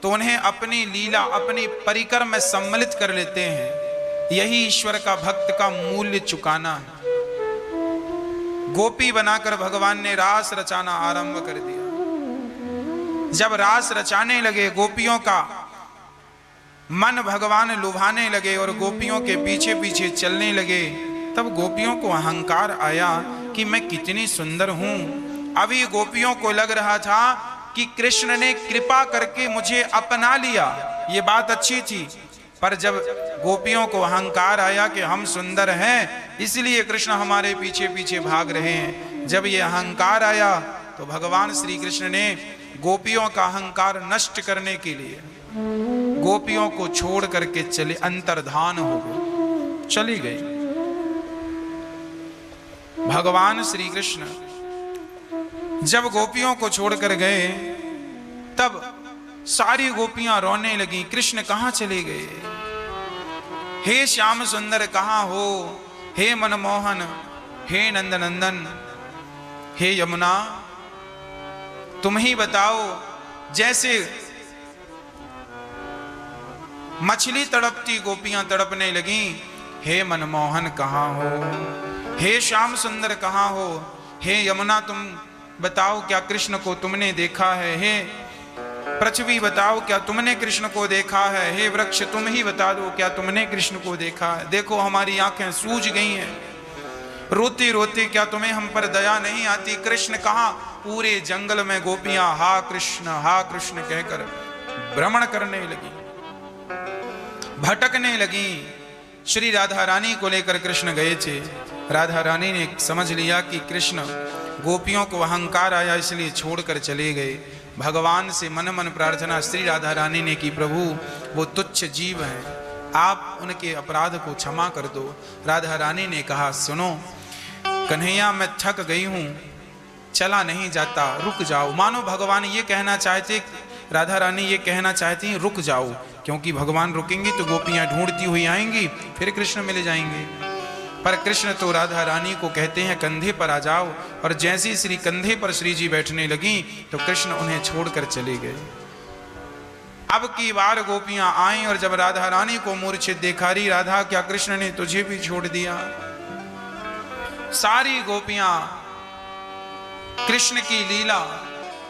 तो उन्हें अपनी लीला, अपनी परिकर में सम्मिलित कर लेते हैं। यही ईश्वर का भक्त का मूल्य चुकाना है। गोपी बनाकर भगवान ने रास रचाना आरंभ कर दिया। जब रास रचाने लगे, गोपियों का मन भगवान लुभाने लगे और गोपियों के पीछे पीछे चलने लगे, तब गोपियों को अहंकार आया कि मैं कितनी सुंदर हूं। अभी गोपियों को लग रहा था कि कृष्ण ने कृपा करके मुझे अपना लिया, ये बात अच्छी थी। पर जब गोपियों को अहंकार आया कि हम सुंदर हैं, इसलिए कृष्ण हमारे पीछे पीछे भाग रहे हैं, जब ये अहंकार आया तो भगवान श्री कृष्ण ने गोपियों का अहंकार नष्ट करने के लिए गोपियों को छोड़ करके चले, अंतर्धान हो गए, चली गई। भगवान श्री कृष्ण जब गोपियों को छोड़कर गए, तब सारी गोपियां रोने लगी, कृष्ण कहां चले गए? हे श्याम सुंदर कहां हो? हे मनमोहन, हे नंद नंदन, हे यमुना, तुम ही बताओ। जैसे मछली तड़पती गोपियां तड़पने लगी, हे मनमोहन कहां हो? हे श्याम सुंदर कहां हो? हे यमुना तुम बताओ क्या कृष्ण को तुमने देखा है? हे पृथ्वी बताओ क्या तुमने कृष्ण को देखा है? हे वृक्ष तुम ही बता दो क्या तुमने कृष्ण को देखा है? देखो हमारी आंखें सूज गई हैं, रोते रोते क्या तुम्हें हम पर दया नहीं आती? कृष्ण कहाँ? पूरे जंगल में गोपियां हा कृष्ण कहकर भ्रमण करने लगी, भटकने लगी। श्री राधा रानी को लेकर कृष्ण गए थे। राधा रानी ने समझ लिया कि कृष्ण, गोपियों को अहंकार आया इसलिए छोड़कर चले गए। भगवान से मन मन प्रार्थना श्री राधा रानी ने की, प्रभु वो तुच्छ जीव हैं, आप उनके अपराध को क्षमा कर दो। राधा रानी ने कहा, सुनो कन्हैया, मैं थक गई हूं, चला नहीं जाता, रुक जाओ। मानो भगवान ये कहना चाहते, राधा रानी ये कहना चाहती हैं रुक जाओ, क्योंकि भगवान रुकेंगे तो गोपियां ढूंढती हुई आएंगी, फिर कृष्ण मिल जाएंगे। पर कृष्ण तो राधा रानी को कहते हैं कंधे पर आ जाओ, और जैसे ही श्री कंधे पर श्री जी बैठने लगी तो कृष्ण उन्हें छोड़कर चले गए। अब की बार गोपियां आई और जब राधा रानी को मूर्छित देखा, रही राधा क्या कृष्ण ने तुझे भी छोड़ दिया? सारी गोपियां कृष्ण की लीला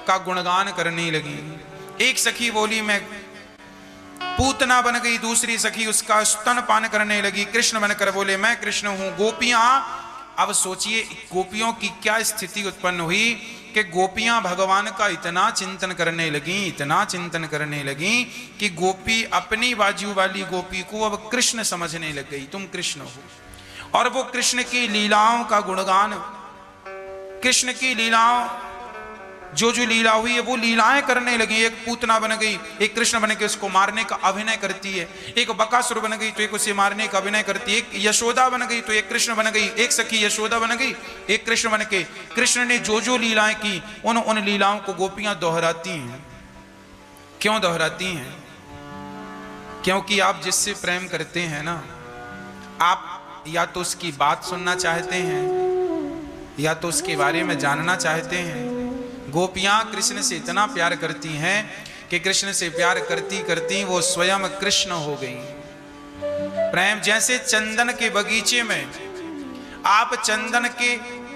का गुणगान करने लगी। एक सखी बोली मैं पूतना बन गई, दूसरी सखी उसका स्तनपान करने लगी। कृष्ण बनकर बोले मैं कृष्ण हूं। गोपियां, अब सोचिए गोपियों की क्या स्थिति उत्पन्न हुई कि गोपियां भगवान का इतना चिंतन करने लगी, इतना चिंतन करने लगी कि गोपी अपनी बाजू वाली गोपी को अब कृष्ण समझने लग गई, तुम कृष्ण हो। और वो कृष्ण की लीलाओं का गुणगान, कृष्ण की लीलाओं जो जो लीला हुई है वो लीलाएं करने लगी। एक पूतना बन गई, एक कृष्ण बन के उसको मारने का अभिनय करती है। एक बकासुर बन गई तो एक उसे मारने का अभिनय करती है। एक यशोदा बन गई तो एक कृष्ण बन गई, एक सखी यशोदा बन गई, एक कृष्ण बन के कृष्ण ने जो जो लीलाएं की उन लीलाओं को गोपियां दोहराती हैं। क्यों दोहराती हैं? क्योंकि आप जिससे प्रेम करते हैं ना, आप या तो उसकी बात सुनना चाहते हैं या तो उसके बारे में जानना चाहते हैं। गोपियां कृष्ण से इतना प्यार करती हैं कि कृष्ण से प्यार करती करती वो स्वयं कृष्ण हो गई। प्रेम जैसे चंदन के बगीचे में, आप चंदन के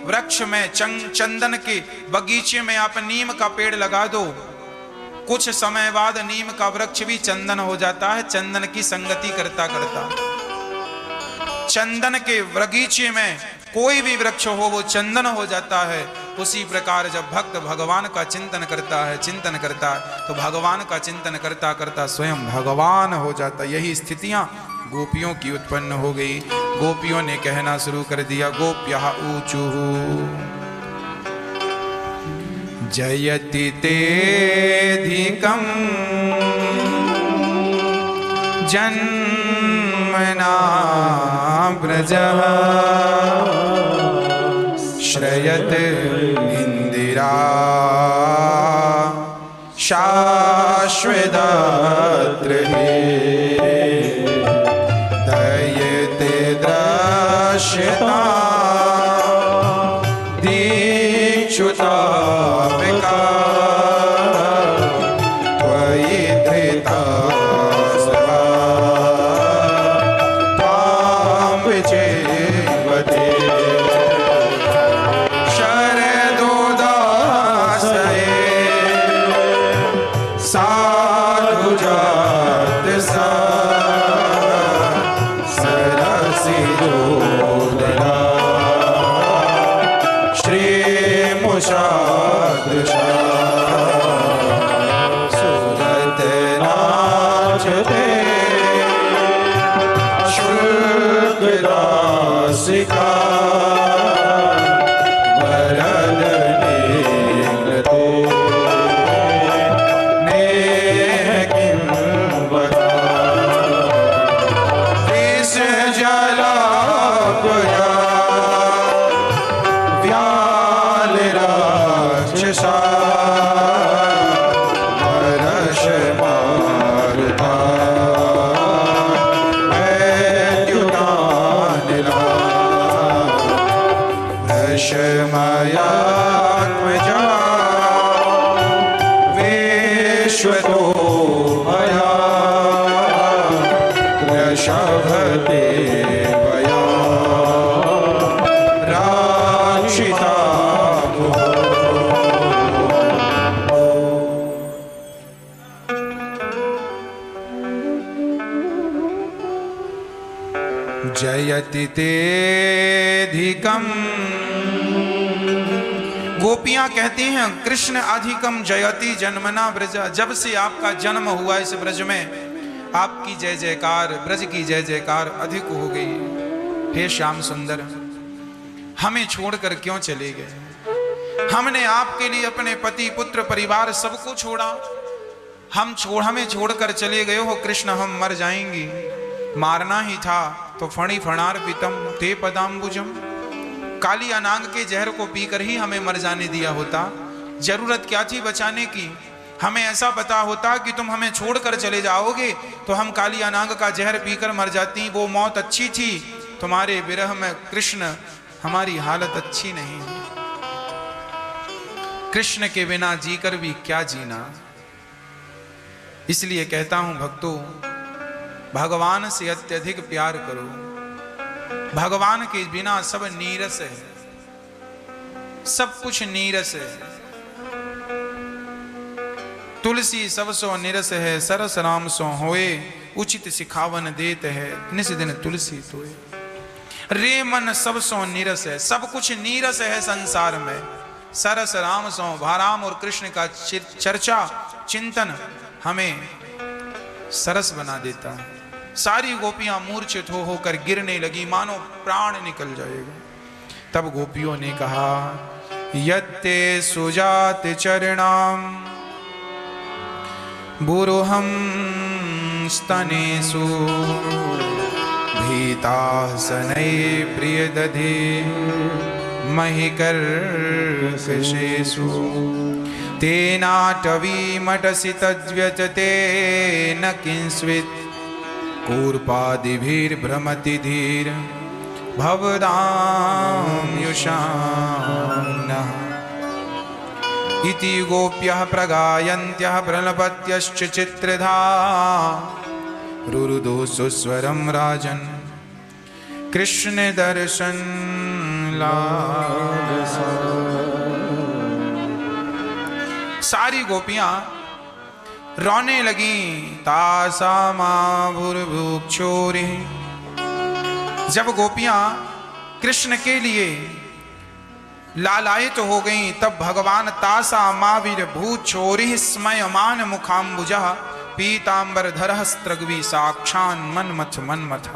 वृक्ष में, चंदन के बगीचे में आप नीम का पेड़ लगा दो, कुछ समय बाद नीम का वृक्ष भी चंदन हो जाता है, चंदन की संगति करता करता। चंदन के बगीचे में कोई भी वृक्ष हो वो चंदन हो जाता है। उसी प्रकार जब भक्त भगवान का चिंतन करता है, चिंतन करता है, तो भगवान का चिंतन करता करता स्वयं भगवान हो जाता। यही स्थितियां गोपियों की उत्पन्न हो गई। गोपियों ने कहना शुरू कर दिया, गोप्यः ऊचुः जयति तेधिकं जन्मना व्रजः श्रयत इंदिरा शाश्वदात्र दयते दृश्यता दीक्षुता त्वयि धृता सदा त्वां विजेवते साधुजात सा सरसी जोदरा श्रीमुषादृशा सुरत नाचते शुक्रासिका वरद नेत्रते विश्वतो भया वृषभते भया राक्षिता जयति तेधिकम्। गोपियां कहती हैं कृष्ण अधिकम जयति जन्मना ब्रज। जब से आपका जन्म हुआ इस ब्रज में, आपकी जय जयकार, ब्रज की जय जयकार अधिक हो गई। हे श्याम सुंदर, हमें छोड़कर क्यों चले गए? हमने आपके लिए अपने पति पुत्र परिवार सबको छोड़ा, हमें छोड़कर चले गए हो कृष्ण। हम मर जाएंगे, मारना ही था तो फणी फणार्पितम ते पदाम्बुजम, काली अनांग के जहर को पीकर ही हमें मर जाने दिया होता। जरूरत क्या थी बचाने की? हमें ऐसा पता होता कि तुम हमें छोड़कर चले जाओगे तो हम काली अनाग का जहर पीकर मर जाती। वो मौत अच्छी थी, तुम्हारे विरह में कृष्ण हमारी हालत अच्छी नहीं है। कृष्ण के बिना जीकर भी क्या जीना। इसलिए कहता हूं भक्तों, भगवान से अत्यधिक प्यार करो। भगवान के बिना सब नीरस है, सब कुछ नीरस है। तुलसी सब सो निरस है, सरस राम सो होए, उचित सिखावन देत है, निस दिन तुलसी तोए। रे मन सब सो नीरस है, सब कुछ नीरस है संसार में। सरस राम सो भाराम और कृष्ण का चर्चा चिंतन हमें सरस बना देता है। सारी गोपियां मूर्छित होकर गिरने लगी, मानो प्राण निकल जाएगा। तब गोपियों ने कहा, यत्ते सुजात चरणाम बुरुहम स्तनेषु भीताः सनये प्रियदधे महिकर्कशेषु तेनाटवीमटसि तद्व्यजते न किंस्वित् कूर्पादिभिर्भ्रमति धीर भवदाम्युषाम्नः इति गोप्यः प्रगायन्त्यः प्रणपत्यश्च चित्रधा रुरुदो सुस्वरं राजन् कृष्ण दर्शन लालसा। सारी गोपियां रोने लगी। तासा माभुर्भुक्षोरे। जब गोपियां कृष्ण के लिए लालायित हो गईं, तब भगवान तासा माविर भूछोरि स्मयमान मुखाम्बुजः पीतांबर धरः स्त्रग्वी साक्षान् मन्मथ मन्मथ।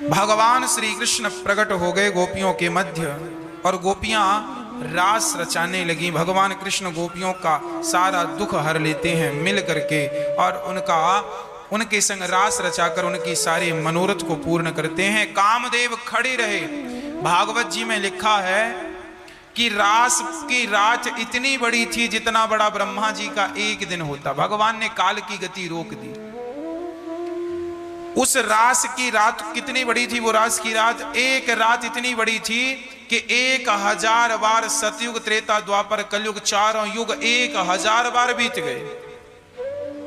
भगवान श्री कृष्ण प्रकट हो गए गोपियों के मध्य और गोपियां रास रचाने लगी। भगवान कृष्ण गोपियों का सारा दुख हर लेते हैं मिल करके और उनके संग रास रचाकर उनकी सारे मनोरथ को पूर्ण करते हैं। कामदेव खड़े रहे। भागवत जी में लिखा है कि रास की रात इतनी बड़ी थी जितना बड़ा ब्रह्मा जी का एक दिन होता। भगवान ने काल की गति रोक दी। उस रास की रात कितनी बड़ी थी? वो रास की रात, एक रात इतनी बड़ी थी कि 1000 बार सतयुग त्रेता द्वापर कलयुग चारों युग 1000 बार बीत गए।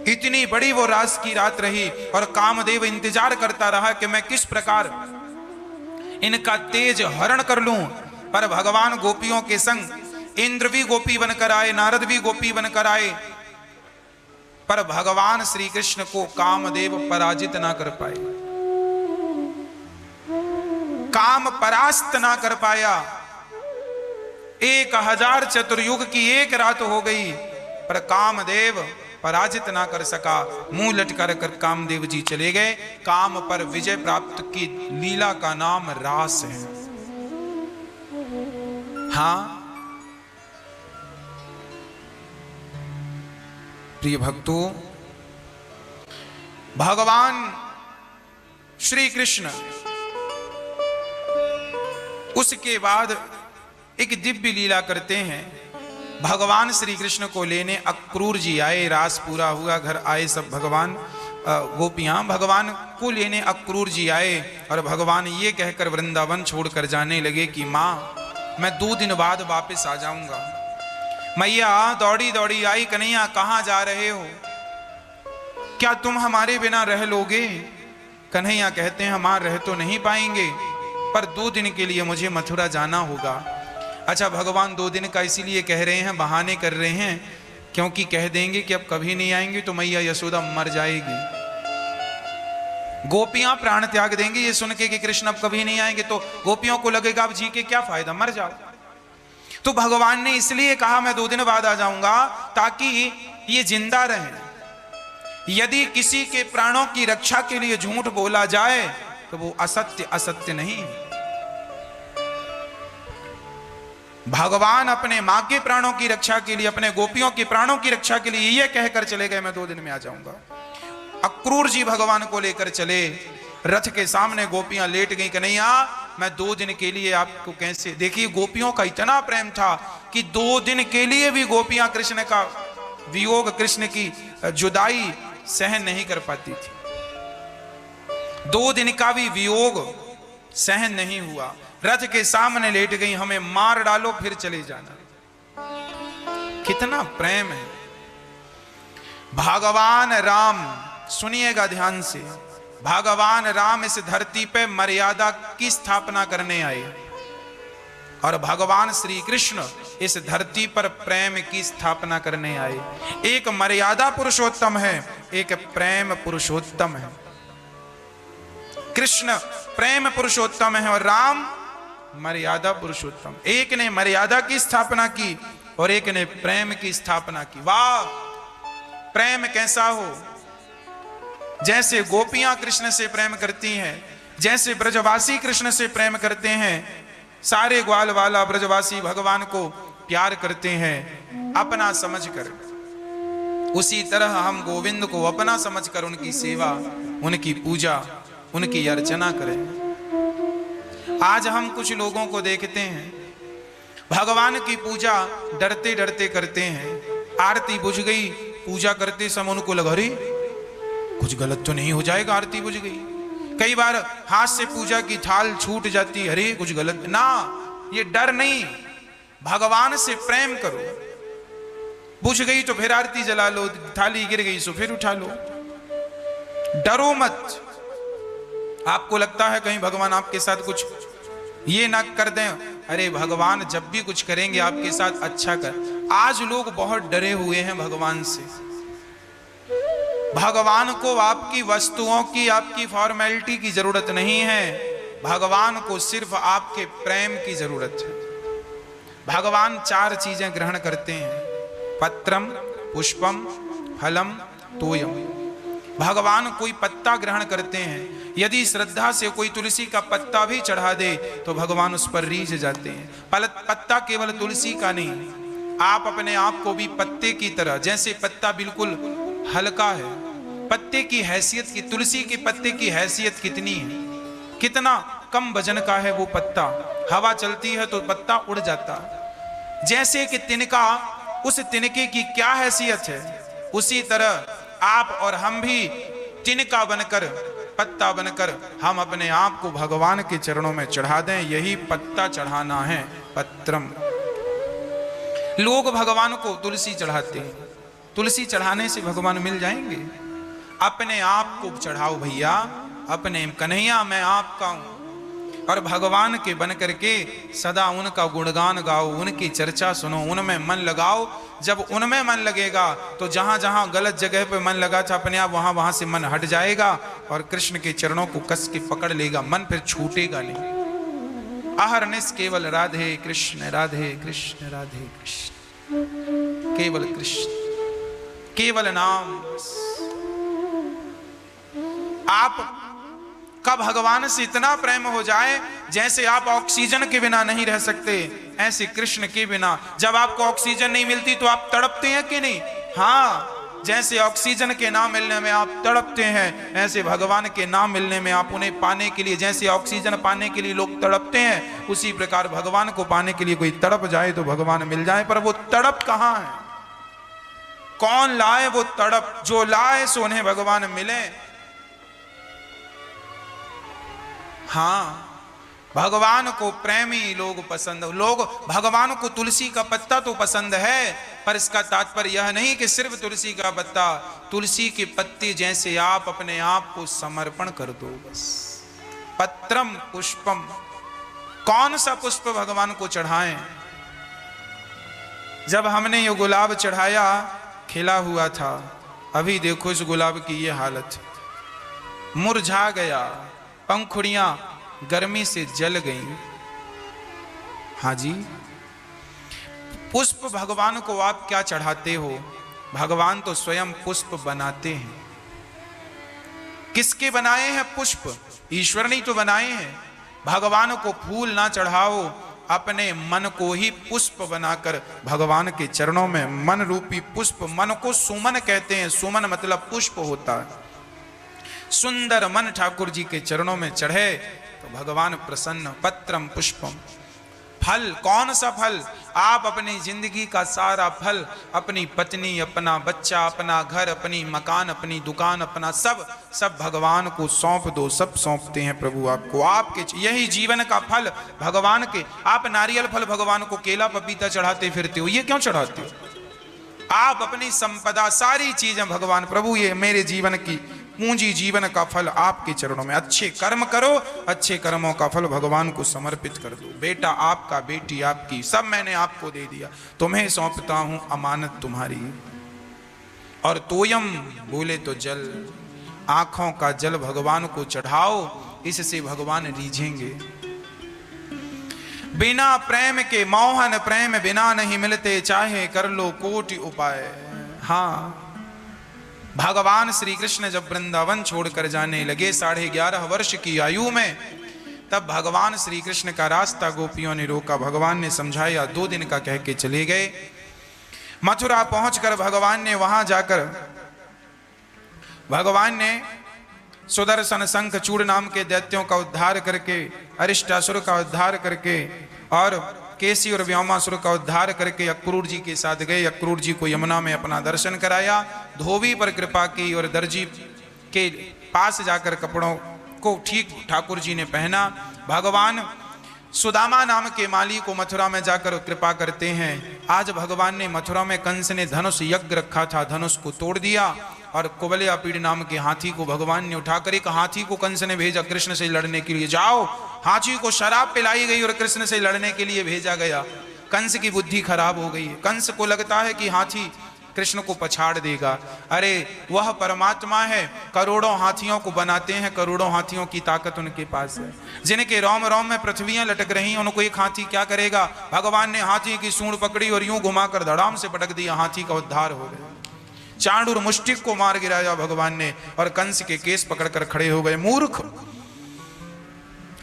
इतनी बड़ी वो रास की रात रही और कामदेव इंतजार करता रहा कि मैं किस प्रकार इनका तेज हरण कर लूं। पर भगवान गोपियों के संग इंद्र भी गोपी बनकर आए, नारद भी गोपी बनकर आए, पर भगवान श्री कृष्ण को कामदेव पराजित ना कर पाए, काम परास्त ना कर पाया। 1000 चतुर्युग की एक रात हो गई पर कामदेव पराजित ना कर सका। मुंह लटका कर कामदेव जी चले गए। काम पर विजय प्राप्त की लीला का नाम रास है। हाँ प्रिय भक्तों, भगवान श्री कृष्ण उसके बाद एक दिव्य लीला करते हैं। भगवान श्री कृष्ण को लेने अक्रूर जी आए। रास पूरा हुआ, घर आए सब भगवान गोपियां भगवान को लेने अक्रूर जी आए और भगवान ये कहकर वृंदावन छोड़कर जाने लगे कि माँ मैं 2 दिन बाद वापस आ जाऊंगा। मैया दौड़ी दौड़ी आई, कन्हैया कहाँ जा रहे हो? क्या तुम हमारे बिना रह लोगे? कन्हैया कहते हैं हम रह तो नहीं पाएंगे पर 2 दिन के लिए मुझे मथुरा जाना होगा। अच्छा भगवान 2 दिन का इसीलिए कह रहे हैं, बहाने कर रहे हैं, क्योंकि कह देंगे कि अब कभी नहीं आएंगे तो मैया यशोदा मर जाएगी। गोपियां प्राण त्याग देंगी ये सुन के कि कृष्ण अब कभी नहीं आएंगे, तो गोपियों को लगेगा अब जी के क्या फायदा, मर जाओ। तो भगवान ने इसलिए कहा मैं 2 दिन बाद आ जाऊंगा ताकि ये जिंदा रहें। यदि किसी के प्राणों की रक्षा के लिए झूठ बोला जाए तो वो असत्य नहीं है। भगवान अपने मां के प्राणों की रक्षा के लिए, अपने गोपियों के प्राणों की रक्षा के लिए ये कहकर चले गए मैं 2 दिन में आ जाऊंगा। अक्रूर जी भगवान को लेकर चले। रथ के सामने गोपियां लेट गई। कन्हैया मैं 2 दिन के लिए आपको कैसे। देखिए गोपियों का इतना प्रेम था कि 2 दिन के लिए भी गोपियां कृष्ण का वियोग, कृष्ण की जुदाई सहन नहीं कर पाती थी। 2 दिन का भी वियोग सहन नहीं हुआ। रथ के सामने लेट गई, हमें मार डालो फिर चले जाना। कितना प्रेम है। भगवान राम, सुनिएगा ध्यान से, भगवान राम इस धरती पे मर्यादा की स्थापना करने आए और भगवान श्री कृष्ण इस धरती पर प्रेम की स्थापना करने आए। एक मर्यादा पुरुषोत्तम है, एक प्रेम पुरुषोत्तम है। कृष्ण प्रेम पुरुषोत्तम है और राम मर्यादा पुरुषोत्तम। एक ने मर्यादा की स्थापना की और एक ने प्रेम की स्थापना की। वाह, प्रेम कैसा हो। जैसे गोपियां कृष्ण से प्रेम करती हैं, जैसे ब्रजवासी कृष्ण से प्रेम करते हैं, सारे ग्वाल वाला ब्रजवासी भगवान को प्यार करते हैं अपना समझकर, उसी तरह हम गोविंद को अपना समझकर उनकी सेवा, उनकी पूजा, उनकी अर्चना करें। आज हम कुछ लोगों को देखते हैं भगवान की पूजा डरते डरते करते हैं। आरती बुझ गई, पूजा करते समय उनको लगा अरे कुछ गलत तो नहीं हो जाएगा, आरती बुझ गई। कई बार हाथ से पूजा की थाल छूट जाती, अरे कुछ गलत ना, ये डर नहीं, भगवान से प्रेम करो। बुझ गई तो फिर आरती जला लो, थाली गिर गई तो फिर उठा लो, डरो मत। आपको लगता है कहीं भगवान आपके साथ कुछ ये ना कर दें, अरे भगवान जब भी कुछ करेंगे आपके साथ अच्छा कर। आज लोग बहुत डरे हुए हैं भगवान से। भगवान को आपकी वस्तुओं की, आपकी फॉर्मेलिटी की जरूरत नहीं है, भगवान को सिर्फ आपके प्रेम की जरूरत है। भगवान 4 चीजें ग्रहण करते हैं, पत्रम, पुष्पम, फलम, तोयम। भगवान कोई पत्ता ग्रहण करते हैं, यदि श्रद्धा से कोई तुलसी का पत्ता भी चढ़ा दे तो भगवान उस पर रीझ जाते हैं। पत्ता केवल तुलसी का नहीं, आप अपने आप को भी पत्ते की तरह, जैसे पत्ता बिल्कुल हल्का है, पत्ते की हैसियत की, तुलसी के पत्ते की हैसियत कितनी है, कितना कम वजन का है वो पत्ता, हवा चलती है तो पत्ता उड़ जाता। जैसे कि तिनका, उस तिनके की क्या हैसियत है, उसी तरह आप और हम भी तिनका बनकर, पत्ता बनकर हम अपने आप को भगवान के चरणों में चढ़ा दें। यही पत्ता चढ़ाना है, पत्रम। लोग भगवान को तुलसी चढ़ाते हैं, तुलसी चढ़ाने से भगवान मिल जाएंगे? अपने आप को चढ़ाओ भैया, अपने कन्हैया मैं आपका हूं और भगवान के बन करके सदा उनका गुणगान गाओ, उनकी चर्चा सुनो, उनमें मन लगाओ। जब उनमें मन लगेगा तो जहां जहां गलत जगह पे मन लगा था अपने आप वहां वहां से मन हट जाएगा और कृष्ण के चरणों को कस के पकड़ लेगा, मन फिर छूटेगा नहीं। अहरनिश केवल राधे कृष्ण राधे कृष्ण राधे कृष्ण, केवल कृष्ण, केवल नाम। आप का भगवान से इतना प्रेम हो जाए, जैसे आप ऑक्सीजन के बिना नहीं रह सकते, ऐसे कृष्ण के बिना। जब आपको ऑक्सीजन नहीं मिलती तो आप तड़पते हैं कि नहीं? हाँ, जैसे ऑक्सीजन के ना मिलने में आप तड़पते हैं, ऐसे भगवान के ना मिलने में आप उन्हें पाने के लिए, जैसे ऑक्सीजन पाने के लिए लोग तड़पते हैं, उसी प्रकार भगवान को पाने के लिए कोई तड़प जाए तो भगवान मिल जाए। पर वो तड़प कहाँ है? कौन लाए वो तड़प? जो लाए सो उन्हें भगवान मिले। हाँ, भगवान को प्रेमी लोग पसंद, लोग भगवान को तुलसी का पत्ता तो पसंद है, पर इसका तात्पर्य यह नहीं कि सिर्फ तुलसी का पत्ता, तुलसी के पत्ते जैसे आप अपने आप को समर्पण कर दो बस। पत्रम पुष्पम, कौन सा पुष्प भगवान को चढ़ाएं? जब हमने ये गुलाब चढ़ाया, खिला हुआ था, अभी देखो इस गुलाब की ये हालत, मुरझा गया, पंखुड़ियां गर्मी से जल गईं। हाँ जी, पुष्प भगवान को आप क्या चढ़ाते हो? भगवान तो स्वयं पुष्प बनाते हैं। किसके बनाए हैं पुष्प? ईश्वर ने तो बनाए हैं। भगवान को फूल ना चढ़ाओ, अपने मन को ही पुष्प बनाकर भगवान के चरणों में मन रूपी पुष्प, मन को सुमन कहते हैं, सुमन मतलब पुष्प होता है। सुंदर मन ठाकुर जी के चरणों में चढ़े तो भगवान प्रसन्न। पत्रम पुष्पम, फल कौन सा फल? आप अपनी जिंदगी का सारा फल, अपनी पत्नी, अपना बच्चा, अपना घर, अपनी मकान, अपनी दुकान, अपना सब भगवान को सौंप दो। सब सौंपते हैं प्रभु आपको। आपके यही जीवन का फल भगवान के। आप नारियल फल भगवान को, केला पपीता चढ़ाते फिरते हो, ये क्यों चढ़ाते हो? आप अपनी संपदा, सारी चीजें भगवान, प्रभु ये मेरे जीवन की पूंजी, जीवन का फल आपके चरणों में। अच्छे कर्म करो, अच्छे कर्मों का फल भगवान को समर्पित कर दो। बेटा आपका, बेटी आपकी, सब मैंने आपको दे दिया, तुम्हें सौंपता हूं, अमानत तुम्हारी। और तोयम बोले तो जल, आंखों का जल भगवान को चढ़ाओ, इससे भगवान रीझेंगे। बिना प्रेम के, मोहन प्रेम बिना नहीं मिलते, चाहे कर लो कोटि उपाय। हाँ, भगवान श्री कृष्ण जब वृंदावन छोड़कर जाने लगे 11.5 वर्ष की आयु में, तब भगवान श्री कृष्ण का रास्ता गोपियों ने रोका। भगवान ने समझाया, 2 दिन का कह के चले गए। मथुरा पहुंचकर भगवान ने वहां जाकर भगवान ने सुदर्शन शंख चूड़ नाम के दैत्यों का उद्धार करके, अरिष्टासुर का उद्धार करके और केसी और व्योमासुर का उद्धार करके अक्रूर जी के साथ गए। अक्रूर जी को यमुना में अपना दर्शन कराया, धोबी पर कृपा की और दर्जी के पास जाकर कपड़ों को ठीक ठाकुर जी ने पहना। भगवान सुदामा नाम के माली को मथुरा में जाकर कृपा करते हैं। आज भगवान ने मथुरा में, कंस ने धनुष यज्ञ रखा था, धनुष को तोड़ दिया और कुबल्या पीड़ नाम के हाथी को भगवान ने उठाकर, एक हाथी को कंस ने भेजा कृष्ण से लड़ने के लिए। जाओ, हाथी को शराब पिलाई गई और कृष्ण से लड़ने के लिए भेजा गया। कंस की बुद्धि खराब हो गई। कंस को लगता है कि हाथी कृष्ण को पछाड़ देगा। अरे वह परमात्मा है, करोड़ों हाथियों को बनाते हैं, करोड़ों हाथियों की ताकत उनके पास है। जिनके रोम रोम में पृथ्वियां लटक रही, उनको एक हाथी क्या करेगा? भगवान ने हाथी की सूंड पकड़ी और यूं घुमाकर धड़ाम से पटक दिया, हाथी का उद्धार हो गया। चांडूर मुष्टिक को मार गिराया भगवान ने और कंस के केस पकड़कर खड़े हो गए। मूर्ख,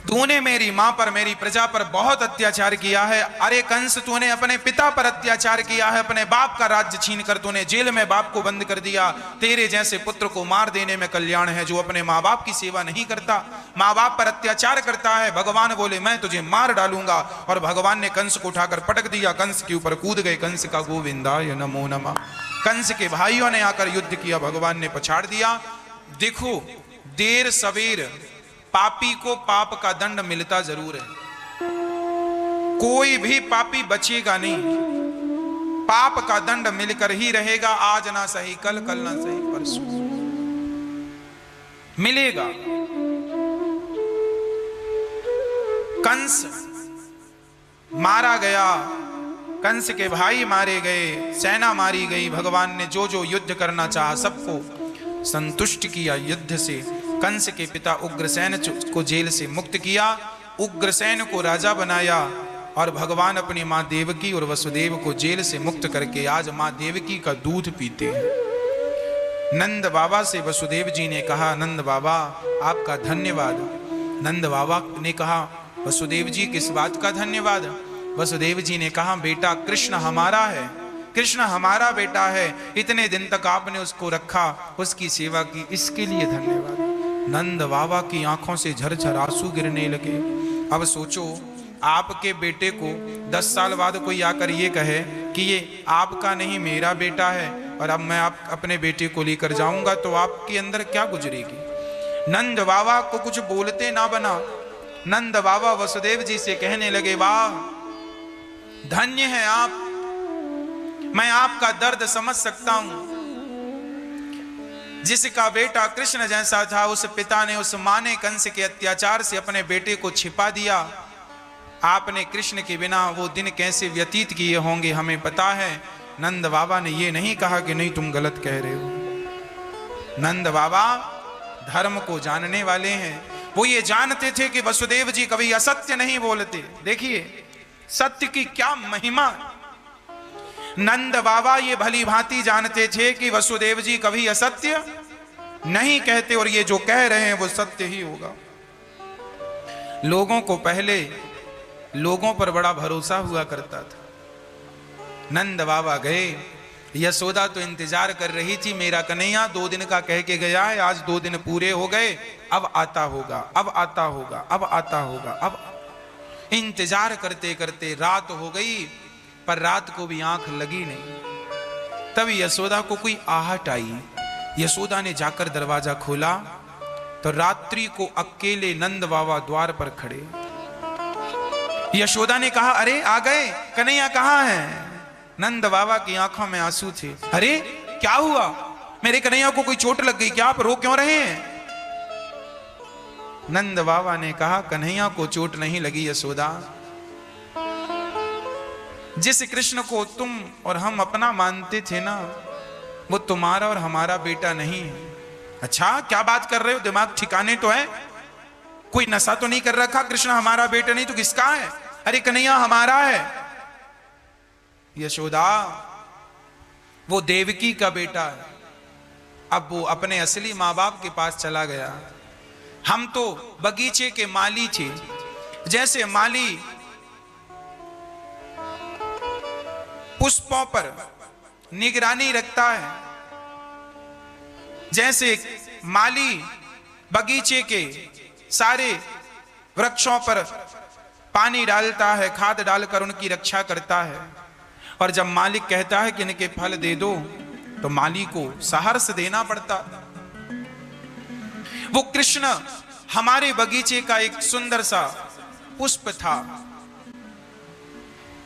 तूने मेरी मां पर, मेरी प्रजा पर बहुत अत्याचार किया है। अरे कंस, तूने अपने पिता पर अत्याचार किया है, अपने बाप का राज्य छीनकर तूने जेल में बाप को बंद कर दिया। तेरे जैसे पुत्र को मार देने में कल्याण है, जो अपने माँ बाप की सेवा नहीं करता, माँ बाप पर अत्याचार करता है। भगवान बोले, मैं तुझे मार डालूंगा। और भगवान ने कंस को उठाकर पटक दिया, कंस के ऊपर कूद गए। कंस का गोविंदाय नमो नमः। कंस के भाइयों ने आकर युद्ध किया, भगवान ने पछाड़ दिया। देखो, देर सवेर पापी को पाप का दंड मिलता जरूर है। कोई भी पापी बचेगा नहीं, पाप का दंड मिलकर ही रहेगा। आज ना सही कल, कल ना सही परसों मिलेगा। कंस मारा गया, कंस के भाई मारे गए, सेना मारी गई। भगवान ने जो जो युद्ध करना चाहा सबको संतुष्ट किया युद्ध से। कंस के पिता उग्रसेन को जेल से मुक्त किया, उग्रसेन को राजा बनाया और भगवान अपनी मां देवकी और वसुदेव को जेल से मुक्त करके आज मां देवकी का दूध पीते हैं। नंद बाबा से वसुदेव जी ने कहा, नंद बाबा आपका धन्यवाद। नंद बाबा ने कहा, वसुदेव जी किस बात का धन्यवाद? वसुदेव जी ने कहा, बेटा कृष्ण हमारा है, कृष्ण हमारा बेटा है, इतने दिन तक आपने उसको रखा, उसकी सेवा की, इसके लिए धन्यवाद। नंद बाबा की आंखों से झरझर आंसू गिरने लगे। अब सोचो, आपके बेटे को 10 साल बाद कोई आकर ये कहे कि ये आपका नहीं मेरा बेटा है और अब मैं अपने बेटे को लेकर जाऊंगा, तो आपके अंदर क्या गुजरेगी? नंद बाबा को कुछ बोलते ना बना। नंद बाबा वसुदेव जी से कहने लगे, वाह धन्य है आप, मैं आपका दर्द समझ सकता हूं। जिसका बेटा कृष्ण जैसा था, उस पिता ने, उस मां ने कंस के अत्याचार से अपने बेटे को छिपा दिया। आपने कृष्ण के बिना वो दिन कैसे व्यतीत किए होंगे हमें पता है। नंद बाबा ने ये नहीं कहा कि नहीं तुम गलत कह रहे हो। नंद बाबा धर्म को जानने वाले हैं। वो ये जानते थे कि वसुदेव जी कभी असत्य नहीं बोलते। देखिए सत्य की क्या महिमा। नंद बाबा ये भली भांति जानते थे कि वसुदेव जी कभी असत्य नहीं कहते और ये जो कह रहे हैं वो सत्य ही होगा। लोगों को पहले लोगों पर बड़ा भरोसा हुआ करता था। नंद बाबा गए, यशोदा तो इंतजार कर रही थी, मेरा कन्हैया 2 दिन का कह के गया है, आज 2 दिन पूरे हो गए, अब आता होगा, अब आता होगा, अब आता होगा। अब इंतजार करते करते रात हो गई, पर रात को भी आंख लगी नहीं। तभी यशोदा को कोई आहट आई। यशोदा ने जाकर दरवाजा खोला तो रात्रि को अकेले नंद बाबा द्वार पर खड़े। यशोदा ने कहा, अरे आ गए, कन्हैया कहाँ है? नंद बाबा की आंखों में आंसू थे। अरे क्या हुआ, मेरे कन्हैया को कोई चोट लग गई क्या? आप रो क्यों रहे हैं? नंद बाबा ने कहा, कन्हैया को चोट नहीं लगी यशोदा, जिस कृष्ण को तुम और हम अपना मानते थे ना, वो तुम्हारा और हमारा बेटा नहीं है। अच्छा क्या बात कर रहे हो, दिमाग ठिकाने तो है? कोई नशा तो नहीं कर रखा? कृष्ण हमारा बेटा नहीं तो किसका है? अरे कन्हैया हमारा है। यशोदा वो देवकी का बेटा है, अब वो अपने असली माँ बाप के पास चला गया। हम तो बगीचे के माली थे, जैसे माली पुष्पों पर निगरानी रखता है, जैसे माली बगीचे के सारे वृक्षों पर पानी डालता है, खाद डालकर उनकी रक्षा करता है। और जब मालिक कहता है कि इनके फल दे दो, तो माली को सहर्ष देना पड़ता। वो कृष्ण हमारे बगीचे का एक सुंदर सा पुष्प था।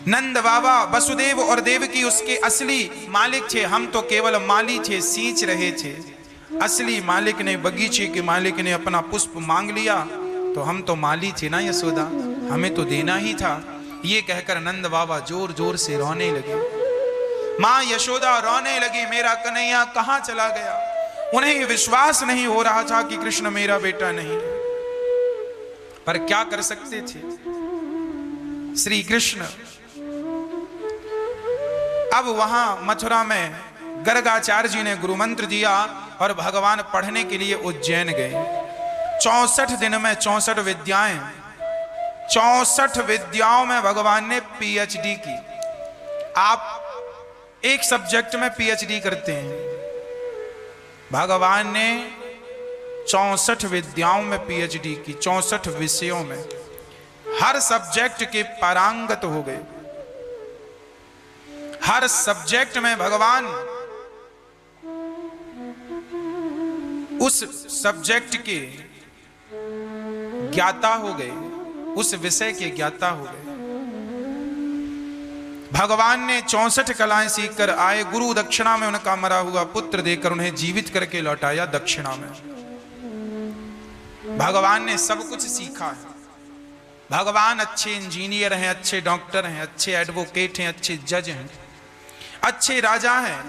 नंद बाबा, वसुदेव और देवकी उसके असली मालिक थे, हम तो केवल माली थे, सींच रहे थे। असली मालिक ने, बगीचे के मालिक ने अपना पुष्प मांग लिया, तो हम तो माली थे ना यशोदा, हमें तो देना ही था। ये कहकर नंद बाबा जोर जोर से रोने लगे। मां यशोदा रोने लगी, मेरा कन्हैया कहां चला गया? उन्हें विश्वास नहीं हो रहा था कि कृष्ण मेरा बेटा नहीं है, पर क्या कर सकते थे श्री कृष्ण। अब वहां मथुरा में गर्गाचार्य जी ने गुरु मंत्र दिया और भगवान पढ़ने के लिए उज्जैन गए। 64 दिन में 64 विद्याएं, 64 विद्याओं में भगवान ने पीएचडी की। आप एक सब्जेक्ट में पीएचडी करते हैं, भगवान ने 64 विद्याओं में पीएचडी की, 64 विषयों में, हर सब्जेक्ट के पारंगत हो गए। हर सब्जेक्ट में भगवान उस सब्जेक्ट के ज्ञाता हो गए, उस विषय के ज्ञाता हो गए। भगवान ने 64 कलाएं सीखकर आए, गुरु दक्षिणा में उनका मरा हुआ पुत्र देकर उन्हें जीवित करके लौटाया दक्षिणा में। भगवान ने सब कुछ सीखा है। भगवान अच्छे इंजीनियर हैं, अच्छे डॉक्टर हैं, अच्छे एडवोकेट हैं, अच्छे जज हैं, अच्छे राजा हैं।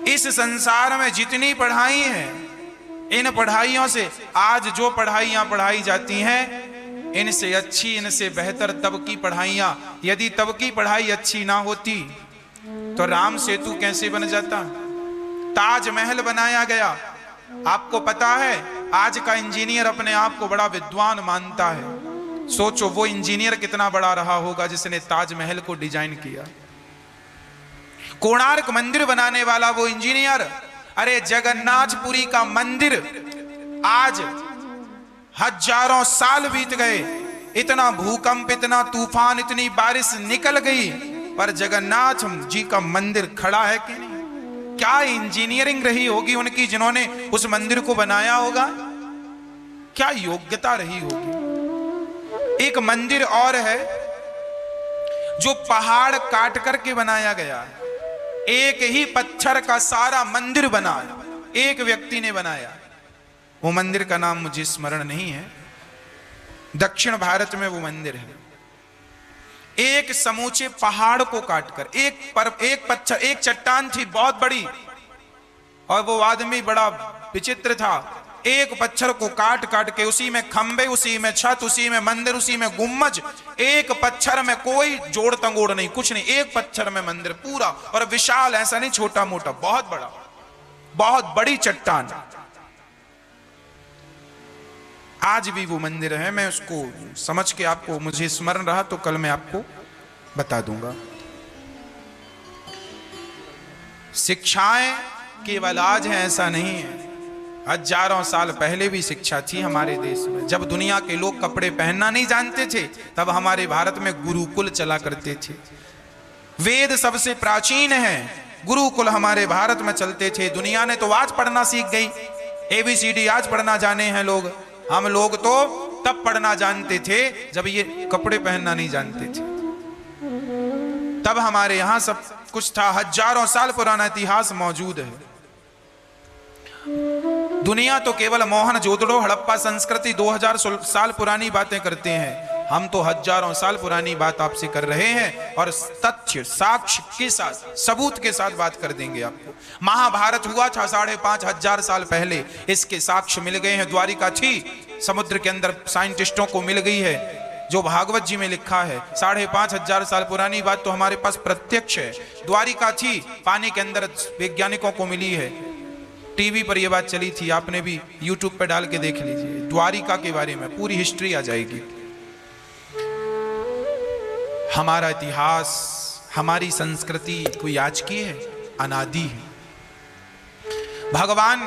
इस संसार में जितनी पढ़ाई है, इन पढ़ाइयों से आज जो पढ़ाइयां पढ़ाई जाती हैं, इनसे अच्छी, इनसे बेहतर तब की पढ़ाइयां, यदि तब की पढ़ाई अच्छी ना होती तो राम सेतु कैसे बन जाता, ताजमहल बनाया गया। आपको पता है आज का इंजीनियर अपने आप को बड़ा विद्वान मानता है, सोचो वो इंजीनियर कितना बड़ा रहा होगा जिसने ताजमहल को डिजाइन किया। कोणार्क मंदिर बनाने वाला वो इंजीनियर, अरे जगन्नाथपुरी का मंदिर आज हजारों साल बीत गए, इतना भूकंप, इतना तूफान, इतनी बारिश निकल गई, पर जगन्नाथ जी का मंदिर खड़ा है कि नहीं? क्या इंजीनियरिंग रही होगी उनकी जिन्होंने उस मंदिर को बनाया होगा? क्या योग्यता रही होगी? एक मंदिर और है जो पहाड़ काट करके बनाया गया है, एक ही पत्थर का सारा मंदिर बना, एक व्यक्ति ने बनाया। वो मंदिर का नाम मुझे स्मरण नहीं है, दक्षिण भारत में वो मंदिर है। एक समूचे पहाड़ को काटकर, एक पत्थर, एक चट्टान थी बहुत बड़ी, और वो आदमी बड़ा विचित्र था, एक पत्थर को काट काट के उसी में खंबे, उसी में छत, उसी में मंदिर, उसी में गुम्मज, एक पत्थर में कोई जोड़ तंगोड़ नहीं, कुछ नहीं, एक पत्थर में मंदिर पूरा, और विशाल, ऐसा नहीं छोटा मोटा, बहुत बड़ा, बहुत बड़ी चट्टान। आज भी वो मंदिर है, मैं उसको समझ के आपको, मुझे स्मरण रहा तो कल मैं आपको बता दूंगा। शिक्षाएं केवल आज है ऐसा नहीं है, हजारों साल पहले भी शिक्षा थी हमारे देश में। जब दुनिया के लोग कपड़े पहनना नहीं जानते थे तब हमारे भारत में गुरुकुल चला करते थे। वेद सबसे प्राचीन है, गुरुकुल हमारे भारत में चलते थे। दुनिया ने तो आज पढ़ना सीख गई, ABCD आज पढ़ना जाने हैं लोग। हम लोग तो तब पढ़ना जानते थे जब ये कपड़े पहनना नहीं जानते थे, तब हमारे यहां सब कुछ था। हजारों साल पुराना इतिहास मौजूद है। दुनिया तो केवल मोहन जोदड़ो हड़प्पा संस्कृति 2000 साल पुरानी बातें करते हैं, हम तो हजारों साल पुरानी बात आपसे कर रहे हैं और तथ्य साक्ष्य के साथ, सबूत के साथ बात कर देंगे आपको। महाभारत हुआ था 5500 साल पहले, इसके साक्ष्य मिल गए हैं। द्वारिका थी, समुद्र के अंदर साइंटिस्टों को मिल गई है, जो भागवत जी में लिखा है। 5500 साल पुरानी बात तो हमारे पास प्रत्यक्ष है। द्वारिका थी, पानी के अंदर वैज्ञानिकों को मिली है। टीवी पर यह बात चली थी, आपने भी यूट्यूब पर डाल के देख लीजिए, द्वारिका के बारे में पूरी हिस्ट्री आ जाएगी। हमारा इतिहास, हमारी संस्कृति कोई आज की है, अनादि है। भगवान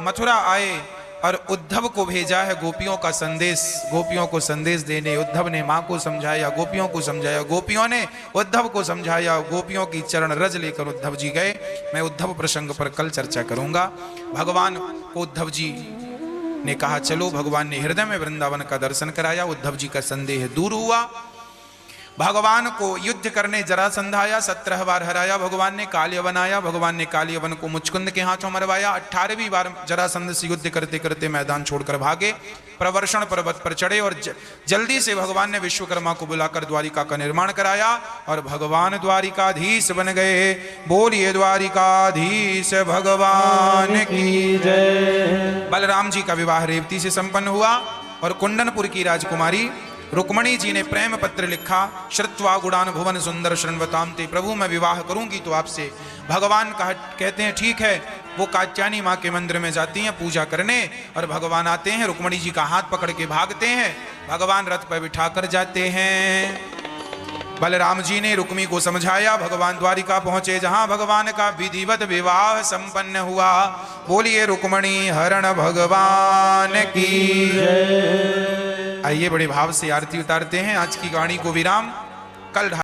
मथुरा आए और उद्धव को भेजा है गोपियों का संदेश, गोपियों को संदेश देने। उद्धव ने मां को समझाया, गोपियों को समझाया, गोपियों ने उद्धव को समझाया। गोपियों की चरण रज लेकर उद्धव जी गए। मैं उद्धव प्रसंग पर कल चर्चा करूंगा। भगवान को उद्धव जी ने कहा चलो, भगवान ने हृदय में वृंदावन का दर्शन कराया। उद्धव जी का संदेह दूर हुआ। भगवान को युद्ध करने जरासंध आया, 17 बार हराया। भगवान ने काल्यवन आया, भगवान ने काल्यवन को मुचकुंद के हाथों मरवाया। 18वीं बार जरासंध से युद्ध करते करते मैदान छोड़कर भागे। प्रवर्षण पर्वत पर चढ़े और जल्दी से भगवान ने विश्वकर्मा को बुलाकर द्वारिका का निर्माण कराया और भगवान द्वारिकाधीश बन गए। बोलिए द्वारिकाधीश भगवान की जय। बलराम जी का विवाह रेवती से संपन्न हुआ और कुंडनपुर की राजकुमारी रुक्मणी जी ने प्रेम पत्र लिखा। श्रुत्वा गुणान भुवन सुंदर शृण्वताम ते, प्रभु मैं विवाह करूंगी तो आपसे। भगवान कहते हैं ठीक है। वो कात्यायनी माँ के मंदिर में जाती हैं पूजा करने और भगवान आते हैं, रुक्मणी जी का हाथ पकड़ के भागते हैं। भगवान रथ पर बिठा कर जाते हैं। बलराम जी ने रुक्मी को समझाया। भगवान द्वारिका पहुंचे, जहां भगवान का विधिवत विवाह संपन्न हुआ। बोलिए रुक्मणी हरण भगवान की जय। आइए बड़े भाव से आरती उतारते हैं। आज की वाणी को विराम। कल